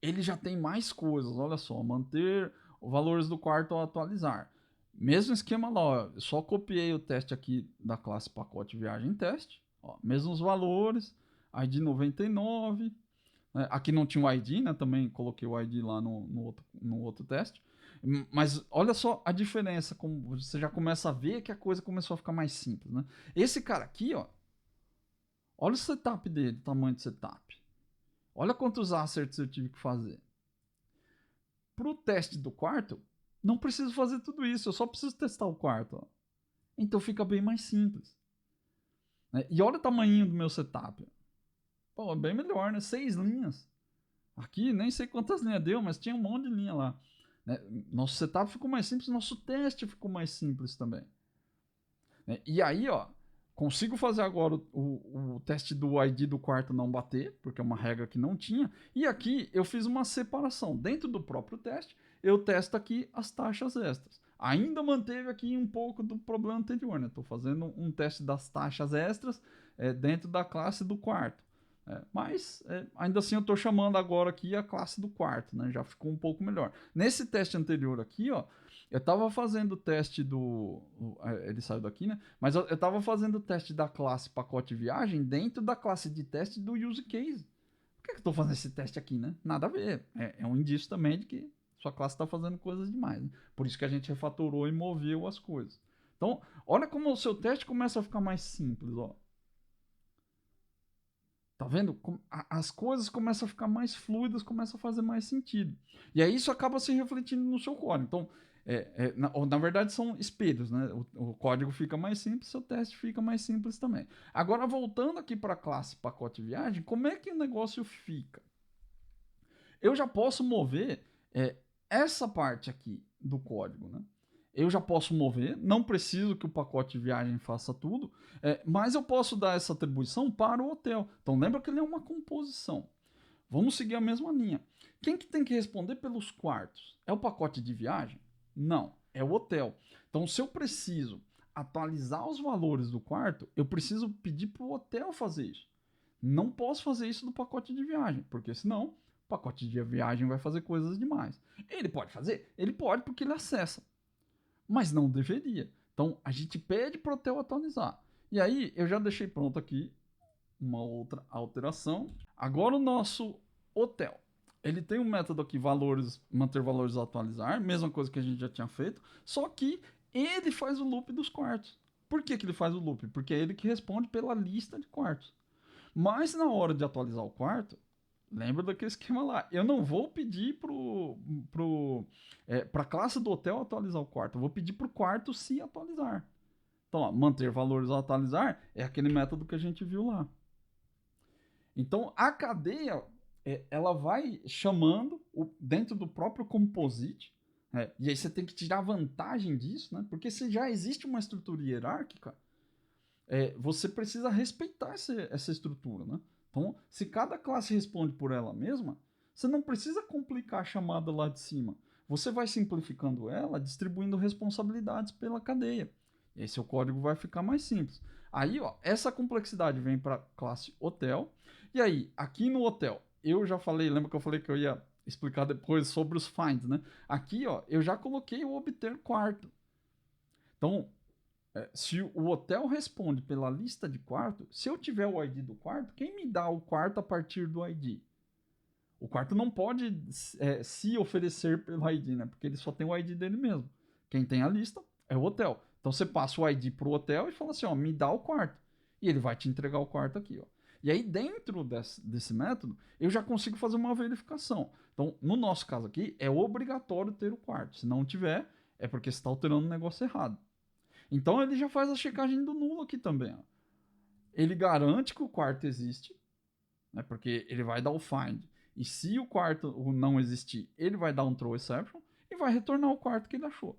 ele já tem mais coisas, olha só, manter os valores do quarto ao atualizar. Mesmo esquema lá, ó, eu só copiei o teste aqui da classe pacote viagem teste, ó, mesmos valores, ID 99, né? Aqui não tinha o ID, né? Também coloquei o ID lá no outro teste. Mas olha só a diferença, como você já começa a ver que a coisa começou a ficar mais simples, né? Esse cara aqui, ó, Olha o setup dele, o tamanho de setup. Olha quantos asserts eu tive que fazer. Para o teste do quarto, não preciso fazer tudo isso, eu só preciso testar o quarto. Ó. Então fica bem mais simples. E olha o tamanho do meu setup. Pô, é bem melhor, né? 6 linhas. Aqui, nem sei quantas linhas deu, mas tinha um monte de linha lá. Nosso setup ficou mais simples, nosso teste ficou mais simples também. E aí, ó, consigo fazer agora o teste do ID do quarto não bater, porque é uma regra que não tinha. E aqui eu fiz uma separação. Dentro do próprio teste, eu testo aqui as taxas extras. Ainda manteve aqui um pouco do problema anterior, né? Estou fazendo um teste das taxas extras dentro da classe do quarto. Mas ainda assim eu estou chamando agora aqui a classe do quarto, né? Já ficou um pouco melhor. Nesse teste anterior aqui, ó, eu estava fazendo o teste do... Ele saiu daqui, né? Mas eu estava fazendo o teste da classe pacote viagem dentro da classe de teste do use case. Por que eu estou fazendo esse teste aqui, né? Nada a ver. É um indício também de que sua classe está fazendo coisas demais. Né? Por isso que a gente refatorou e moveu as coisas. Então, olha como o seu teste começa a ficar mais simples, ó. Tá vendo? As coisas começam a ficar mais fluidas, começam a fazer mais sentido. E aí isso acaba se refletindo no seu código. Então, na verdade, são espelhos, né? O código fica mais simples, seu teste fica mais simples também. Agora, voltando aqui para a classe pacote viagem, como é que o negócio fica? Eu já posso mover essa parte aqui do código, né? Eu já posso mover, não preciso que o pacote de viagem faça tudo, mas eu posso dar essa atribuição para o hotel. Então lembra que ele é uma composição. Vamos seguir a mesma linha. Quem que tem que responder pelos quartos? É o pacote de viagem? Não, é o hotel. Então se eu preciso atualizar os valores do quarto, eu preciso pedir para o hotel fazer isso. Não posso fazer isso no pacote de viagem, porque senão o pacote de viagem vai fazer coisas demais. Ele pode fazer? Ele pode porque ele acessa. Mas não deveria. Então a gente pede para o hotel atualizar. E aí eu já deixei pronto aqui uma outra alteração. Agora o nosso hotel. Ele tem um método aqui, valores, manter valores atualizar, mesma coisa que a gente já tinha feito, só que ele faz o loop dos quartos. Por que ele faz o loop? Porque é ele que responde pela lista de quartos. Mas na hora de atualizar o quarto, lembra daquele esquema lá. Eu não vou pedir para a classe do hotel atualizar o quarto. Eu vou pedir para o quarto se atualizar. Então, ó, manter valores a atualizar é aquele método que a gente viu lá. Então, a cadeia, ela vai chamando dentro do próprio composite. E aí você tem que tirar vantagem disso, né? Porque se já existe uma estrutura hierárquica, você precisa respeitar essa estrutura, né? Então, se cada classe responde por ela mesma, você não precisa complicar a chamada lá de cima. Você vai simplificando ela, distribuindo responsabilidades pela cadeia. E aí seu código vai ficar mais simples. Aí, ó, essa complexidade vem para a classe hotel. E aí, aqui no hotel, eu já falei, lembra que eu falei que eu ia explicar depois sobre os finds, né? Aqui, ó, eu já coloquei o obter quarto. Então, se o hotel responde pela lista de quarto, se eu tiver o ID do quarto, quem me dá o quarto a partir do ID? O quarto não pode se oferecer pelo ID, né? Porque ele só tem o ID dele mesmo. Quem tem a lista é o hotel. Então você passa o ID pro hotel e fala assim, ó, me dá o quarto. E ele vai te entregar o quarto aqui, ó. E aí dentro desse método, eu já consigo fazer uma verificação. Então, no nosso caso aqui, é obrigatório ter o quarto. Se não tiver, é porque você está alterando o negócio errado. Então ele já faz a checagem do nulo aqui também. Ó. Ele garante que o quarto existe, né, porque ele vai dar o find. E se o quarto não existir, ele vai dar um throw exception e vai retornar o quarto que ele achou.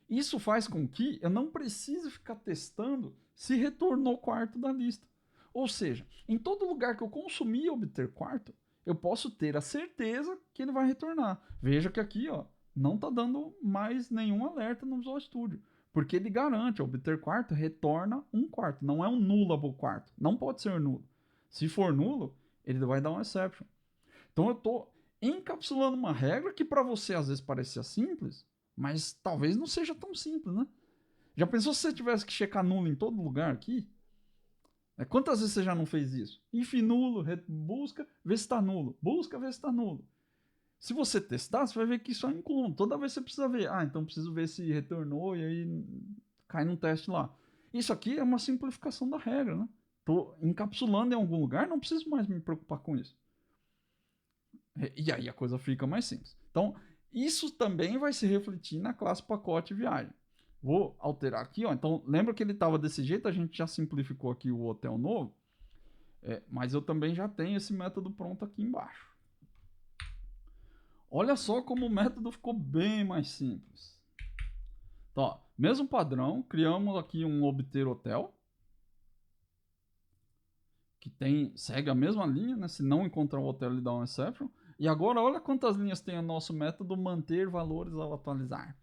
Isso faz com que eu não precise ficar testando se retornou o quarto da lista. Ou seja, em todo lugar que eu consumir e obter quarto, eu posso ter a certeza que ele vai retornar. Veja que aqui, ó, não está dando mais nenhum alerta no Visual Studio. Porque ele garante, obter quarto retorna um quarto. Não é um nullable quarto. Não pode ser nulo. Se for nulo, ele vai dar um exception. Então eu estou encapsulando uma regra que para você às vezes parecia simples, mas talvez não seja tão simples, né? Já pensou se você tivesse que checar nulo em todo lugar aqui? Quantas vezes você já não fez isso? If nulo, busca, vê se está nulo. Busca, vê se está nulo. Se você testar, você vai ver que isso é incomum. Toda vez você precisa ver. Então preciso ver se retornou e aí cai num teste lá. Isso aqui é uma simplificação da regra, né? tô encapsulando em algum lugar, não preciso mais me preocupar com isso. E aí a coisa fica mais simples. Então, isso também vai se refletir na classe pacote viagem. Vou alterar aqui, ó. Então, lembra que ele estava desse jeito? A gente já simplificou aqui o hotel novo. Mas eu também já tenho esse método pronto aqui embaixo. Olha só como o método ficou bem mais simples. Então, ó, mesmo padrão, criamos aqui um obter hotel. Que segue a mesma linha, né? Se não encontrar o hotel, ele dá um exception. E agora, olha quantas linhas tem o nosso método manter valores ao atualizar.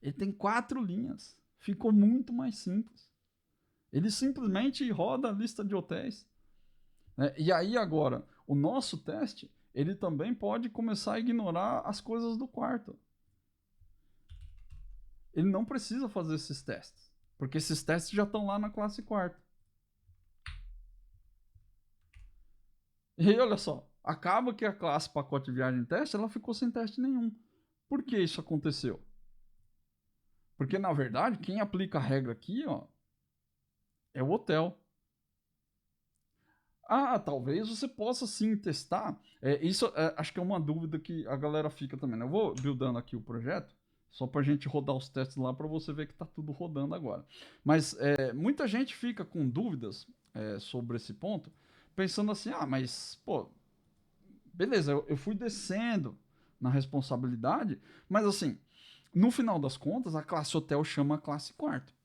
Ele tem 4 linhas. Ficou muito mais simples. Ele simplesmente roda a lista de hotéis. E aí agora, o nosso teste, ele também pode começar a ignorar as coisas do quarto. Ele não precisa fazer esses testes, porque esses testes já estão lá na classe quarto. E aí, olha só, acaba que a classe pacote viagem teste, ela ficou sem teste nenhum. Por que isso aconteceu? Porque, na verdade, quem aplica a regra aqui, ó, é o hotel. Talvez você possa sim testar. Isso acho que é uma dúvida que a galera fica também, né? Eu vou buildando aqui o projeto, só para a gente rodar os testes lá para você ver que está tudo rodando agora. Mas muita gente fica com dúvidas sobre esse ponto, pensando assim, mas, pô, beleza, eu fui descendo na responsabilidade, mas assim, no final das contas, a classe hotel chama a classe quarto.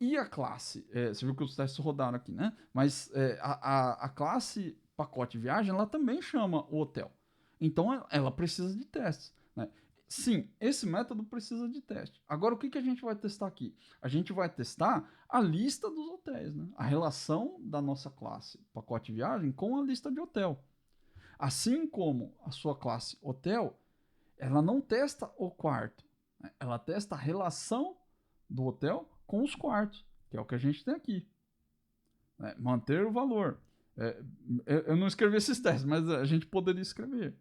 E a classe, você viu que os testes rodaram aqui, né? Mas a classe pacote viagem, ela também chama o hotel. Então ela precisa de testes, né? Sim, esse método precisa de teste. Agora, o que a gente vai testar aqui? A gente vai testar a lista dos hotéis, né? A relação da nossa classe pacote viagem com a lista de hotel. Assim como a sua classe hotel, ela não testa o quarto, né? Ela testa a relação do hotel com os quartos, que é o que a gente tem aqui. Manter o valor. Eu não escrevi esses testes, mas a gente poderia escrever.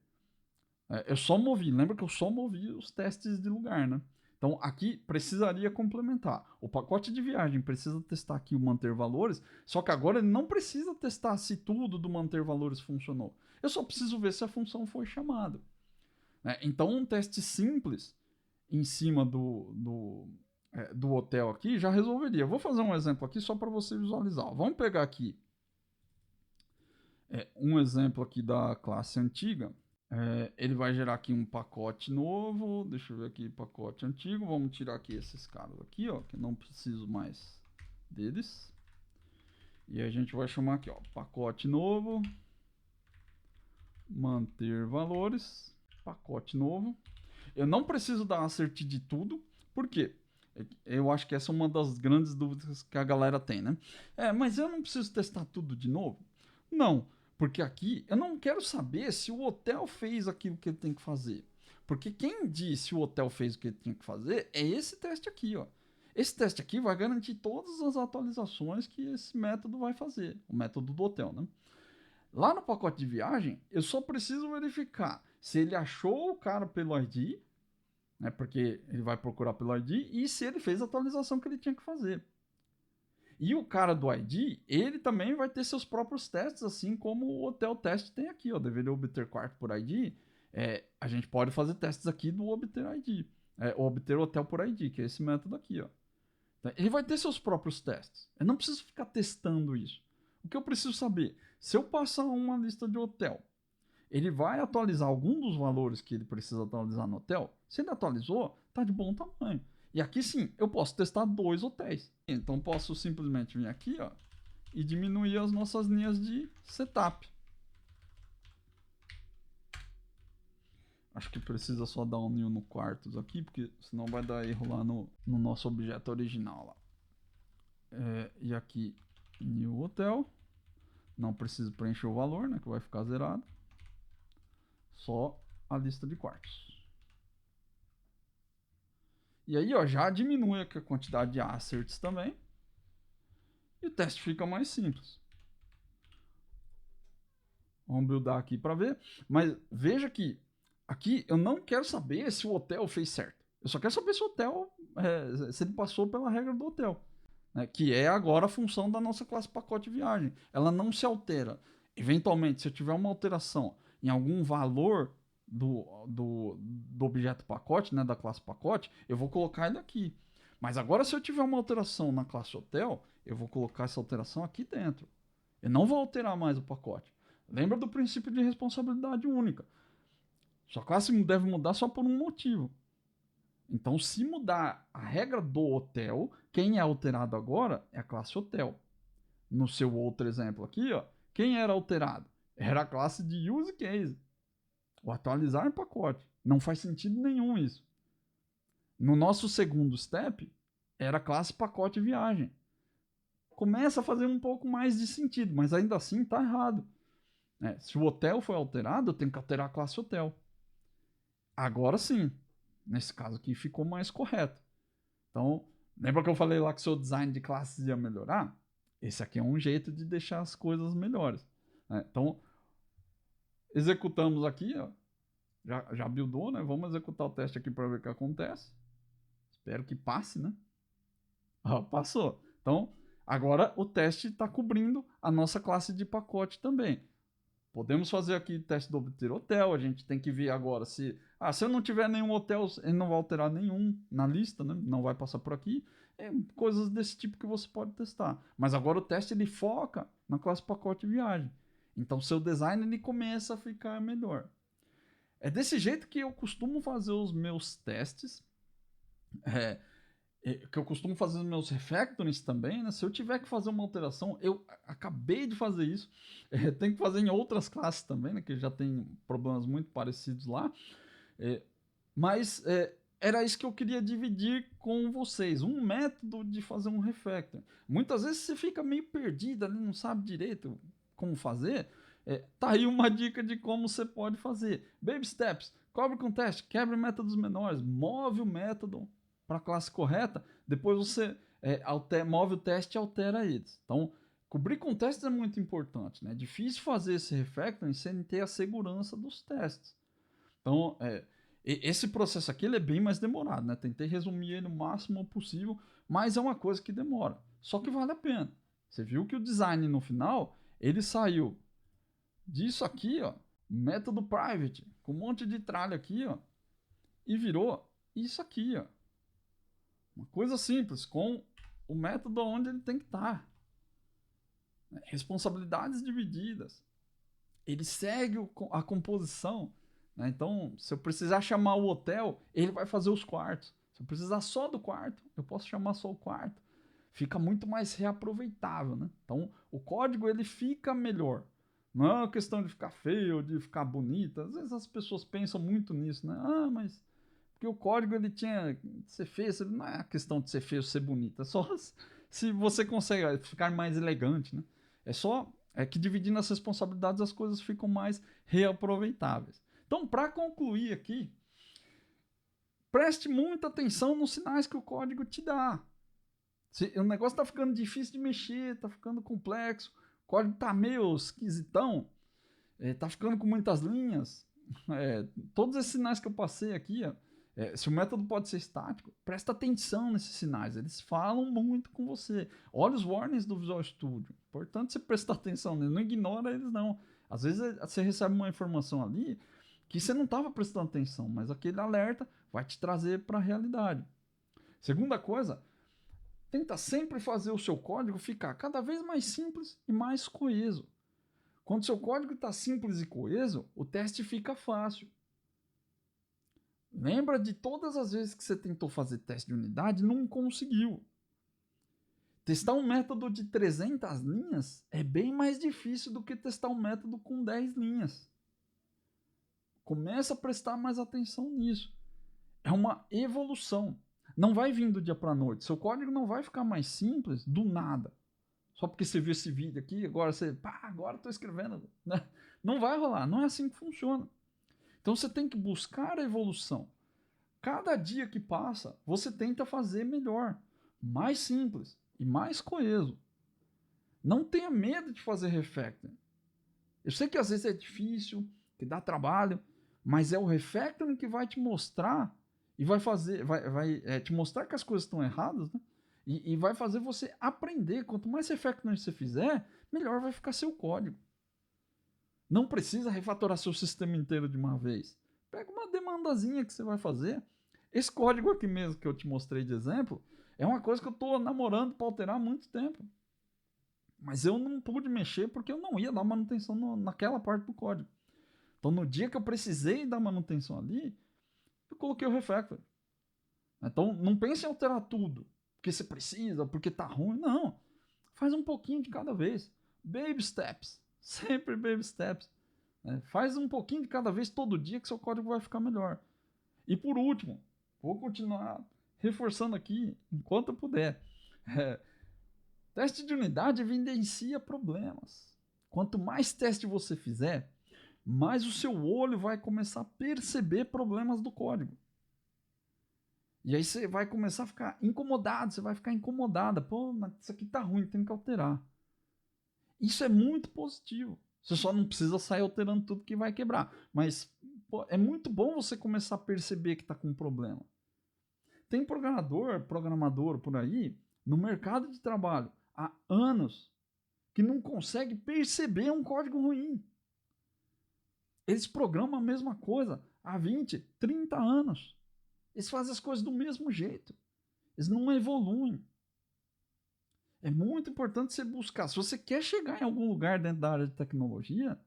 Eu só movi, lembra que eu só movi os testes de lugar, né? Então aqui precisaria complementar. O pacote de viagem precisa testar aqui o manter valores, só que agora ele não precisa testar se tudo do manter valores funcionou. Eu só preciso ver se a função foi chamada. Então um teste simples em cima do hotel aqui já resolveria. Vou fazer um exemplo aqui só para você visualizar. Vamos pegar aqui um exemplo aqui da classe antiga. Ele vai gerar aqui um pacote novo. Deixa eu ver aqui, pacote antigo. Vamos tirar aqui esses caras aqui, ó, que não preciso mais deles. E a gente vai chamar aqui, ó, pacote novo, manter valores, pacote novo. Eu não preciso dar assert de tudo, por quê? Eu acho que essa é uma das grandes dúvidas que a galera tem, né? Mas eu não preciso testar tudo de novo? Não, porque aqui eu não quero saber se o hotel fez aquilo que ele tem que fazer. Porque quem diz se o hotel fez o que ele tinha que fazer é esse teste aqui, ó. Esse teste aqui vai garantir todas as atualizações que esse método vai fazer, o método do hotel, né? Lá no pacote de viagem, eu só preciso verificar se ele achou o cara pelo ID, né, porque ele vai procurar pelo ID, e se ele fez a atualização que ele tinha que fazer. E o cara do ID, ele também vai ter seus próprios testes, assim como o hotel teste tem aqui, ó, deveria obter quarto por ID. A gente pode fazer testes aqui do obter ID, obter hotel por ID, que é esse método aqui, ó. Então, ele vai ter seus próprios testes. Eu não preciso ficar testando isso. O que eu preciso saber? Se eu passar uma lista de hotel, ele vai atualizar algum dos valores que ele precisa atualizar no hotel. Se ele atualizou, tá de bom tamanho. E aqui sim, eu posso testar 2 hotéis. Então posso simplesmente vir aqui, ó, e diminuir as nossas linhas de setup. Acho que precisa só dar um new no quartos aqui, porque senão vai dar erro lá no nosso objeto original lá. E aqui, new hotel. Não preciso preencher o valor, né, que vai ficar zerado. Só a lista de quartos. E aí, ó, já diminui a quantidade de asserts também. E o teste fica mais simples. Vamos buildar aqui para ver. Mas veja que aqui eu não quero saber se o hotel fez certo. Eu só quero saber se o hotel, se ele passou pela regra do hotel. né, que é agora a função da nossa classe pacote viagem. Ela não se altera. Eventualmente, se eu tiver uma alteração em algum valor do objeto pacote, né, da classe pacote, eu vou colocar ele aqui. Mas agora, se eu tiver uma alteração na classe hotel, eu vou colocar essa alteração aqui dentro. Eu não vou alterar mais o pacote. Lembra do princípio de responsabilidade única. Sua classe deve mudar só por um motivo. Então, se mudar a regra do hotel, quem é alterado agora é a classe hotel. No seu outro exemplo aqui, ó, quem era alterado? Era a classe de use case. O atualizar pacote. Não faz sentido nenhum isso. No nosso segundo step, era a classe pacote viagem. Começa a fazer um pouco mais de sentido, mas ainda assim está errado. Se o hotel foi alterado, eu tenho que alterar a classe hotel. Agora sim, nesse caso aqui ficou mais correto. Então, lembra que eu falei lá que seu design de classes ia melhorar? Esse aqui é um jeito de deixar as coisas melhores. Então, executamos aqui, ó, já buildou, né? Vamos executar o teste aqui para ver o que acontece. Espero que passe, né? Passou. Então, agora o teste está cobrindo a nossa classe de pacote também. Podemos fazer aqui teste do obter hotel. A gente tem que ver agora se eu não tiver nenhum hotel, ele não vai alterar nenhum na lista, né? Não vai passar por aqui. Coisas desse tipo que você pode testar. Mas agora o teste ele foca na classe pacote viagem. Então seu design ele começa a ficar melhor. É desse jeito que eu costumo fazer os meus testes. Que eu costumo fazer os meus refactorings também, né? Se eu tiver que fazer uma alteração, eu acabei de fazer isso, tenho que fazer em outras classes também, né? Que já tem problemas muito parecidos lá, mas era isso que eu queria dividir com vocês, um método de fazer um refactor. Muitas vezes você fica meio perdido ali, não sabe direito como fazer, tá aí uma dica de como você pode fazer. Baby steps, cobre com teste, quebre métodos menores, move o método para a classe correta, depois você move o teste e altera eles. Então, cobrir com testes é muito importante, né? É difícil fazer esse refactoring sem ter a segurança dos testes. Então, esse processo aqui ele é bem mais demorado, né? Tentei resumir ele o máximo possível, mas é uma coisa que demora. Só que vale a pena. Você viu que o design no final, ele saiu disso aqui, ó, método private, com um monte de tralha aqui, ó, e virou isso aqui, ó. Uma coisa simples, com o método onde ele tem que estar. Responsabilidades divididas. Ele segue a composição. Né? Então, se eu precisar chamar o hotel, ele vai fazer os quartos. Se eu precisar só do quarto, eu posso chamar só o quarto. Fica muito mais reaproveitável. Né? Então, o código ele fica melhor. Não é uma questão de ficar feio, de ficar bonito. Às vezes as pessoas pensam muito nisso. Né? Mas... porque o código ele tinha que ser feio, não é a questão de ser feio ou ser bonito, é só se você consegue ficar mais elegante, né? É só que dividindo as responsabilidades as coisas ficam mais reaproveitáveis. Então, para concluir aqui, preste muita atenção nos sinais que o código te dá. Se o negócio está ficando difícil de mexer, está ficando complexo, o código está meio esquisitão, está ficando com muitas linhas, todos esses sinais que eu passei aqui, ó, se o método pode ser estático, presta atenção nesses sinais, eles falam muito com você. Olha os warnings do Visual Studio, importante você prestar atenção neles, não ignora eles não. Às vezes você recebe uma informação ali que você não estava prestando atenção, mas aquele alerta vai te trazer para a realidade. Segunda coisa, tenta sempre fazer o seu código ficar cada vez mais simples e mais coeso. Quando seu código está simples e coeso, o teste fica fácil. Lembra de todas as vezes que você tentou fazer teste de unidade e não conseguiu. Testar um método de 300 linhas é bem mais difícil do que testar um método com 10 linhas. Começa a prestar mais atenção nisso. É uma evolução. Não vai vir do dia para a noite. Seu código não vai ficar mais simples do nada. Só porque você viu esse vídeo aqui, agora você... agora estou escrevendo. Né? Não vai rolar. Não é assim que funciona. Então você tem que buscar a evolução. Cada dia que passa, você tenta fazer melhor, mais simples e mais coeso. Não tenha medo de fazer refactoring. Eu sei que às vezes é difícil, que dá trabalho, mas é o refactoring que vai te mostrar e vai te mostrar que as coisas estão erradas, né? E vai fazer você aprender. Quanto mais refactoring você fizer, melhor vai ficar seu código. Não precisa refatorar seu sistema inteiro de uma vez. Pega uma demandazinha que você vai fazer. Esse código aqui mesmo que eu te mostrei de exemplo, é uma coisa que eu estou namorando para alterar há muito tempo. Mas eu não pude mexer porque eu não ia dar manutenção naquela parte do código. Então no dia que eu precisei dar manutenção ali, eu coloquei o refactor. Então não pense em alterar tudo, porque você precisa, porque tá ruim. Não. Faz um pouquinho de cada vez. Baby steps. Sempre baby steps. Faz um pouquinho de cada vez todo dia que seu código vai ficar melhor. E por último, vou continuar reforçando aqui enquanto eu puder. Teste de unidade evidencia problemas. Quanto mais teste você fizer, mais o seu olho vai começar a perceber problemas do código. E aí você vai começar a ficar incomodado, você vai ficar incomodada. Pô, mas isso aqui tá ruim, tem que alterar. Isso é muito positivo. Você só não precisa sair alterando tudo que vai quebrar. Mas pô, é muito bom você começar a perceber que está com um problema. Tem programador por aí, no mercado de trabalho, há anos, que não consegue perceber um código ruim. Eles programam a mesma coisa há 20, 30 anos. Eles fazem as coisas do mesmo jeito. Eles não evoluem. É muito importante você buscar. Se você quer chegar em algum lugar dentro da área de tecnologia,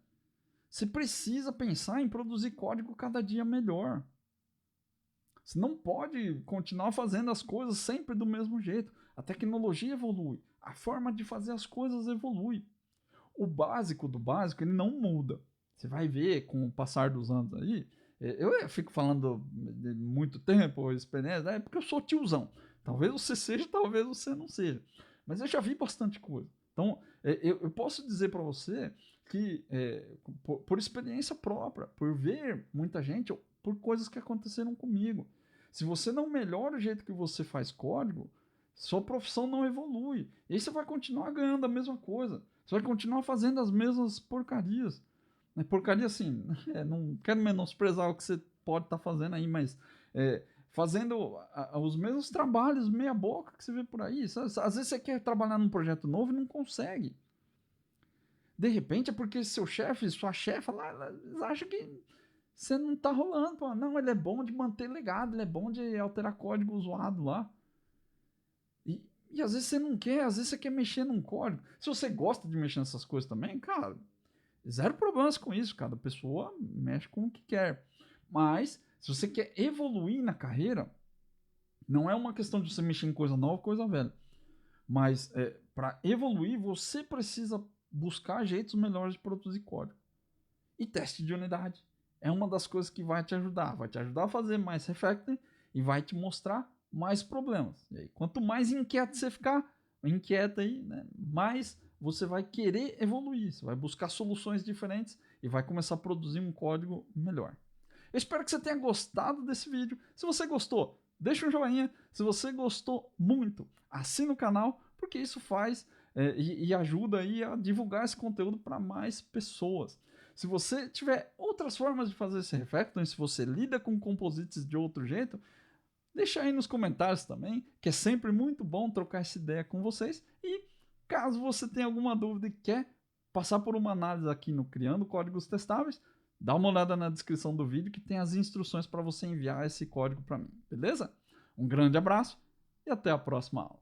você precisa pensar em produzir código cada dia melhor. Você não pode continuar fazendo as coisas sempre do mesmo jeito. A tecnologia evolui. A forma de fazer as coisas evolui. O básico do básico, ele não muda. Você vai ver com o passar dos anos aí. Eu fico falando de muito tempo, experiência, porque eu sou tiozão. Talvez você seja, talvez você não seja. Mas eu já vi bastante coisa. Então, eu posso dizer para você que, por experiência própria, por ver muita gente, por coisas que aconteceram comigo. Se você não melhora o jeito que você faz código, sua profissão não evolui. E aí você vai continuar ganhando a mesma coisa. Você vai continuar fazendo as mesmas porcarias. Porcaria assim, não quero menosprezar o que você pode estar fazendo aí, mas fazendo os mesmos trabalhos meia boca que você vê por aí. Às vezes você quer trabalhar num projeto novo e não consegue. De repente é porque seu chefe, sua chefa lá, eles acham que você não tá rolando. Pô. Não, ele é bom de manter legado, ele é bom de alterar código zoado lá. E às vezes você não quer, às vezes você quer mexer num código. Se você gosta de mexer nessas coisas também, cara, zero problemas com isso, cada pessoa mexe com o que quer. Mas, se você quer evoluir na carreira, não é uma questão de você mexer em coisa nova ou coisa velha. Mas, para evoluir, você precisa buscar jeitos melhores de produzir código. E teste de unidade é uma das coisas que vai te ajudar. Vai te ajudar a fazer mais refactoring e vai te mostrar mais problemas. E aí, quanto mais inquieto você ficar, inquieta aí, né, mais você vai querer evoluir, você vai buscar soluções diferentes e vai começar a produzir um código melhor. Eu espero que você tenha gostado desse vídeo. Se você gostou, deixa um joinha. Se você gostou muito, assina o canal, porque isso faz e ajuda aí a divulgar esse conteúdo para mais pessoas. Se você tiver outras formas de fazer esse refactoring, se você lida com composites de outro jeito, deixa aí nos comentários também, que é sempre muito bom trocar essa ideia com vocês. E caso você tenha alguma dúvida e quer passar por uma análise aqui no Criando Códigos Testáveis, dá uma olhada na descrição do vídeo que tem as instruções para você enviar esse código para mim, beleza? Um grande abraço e até a próxima aula.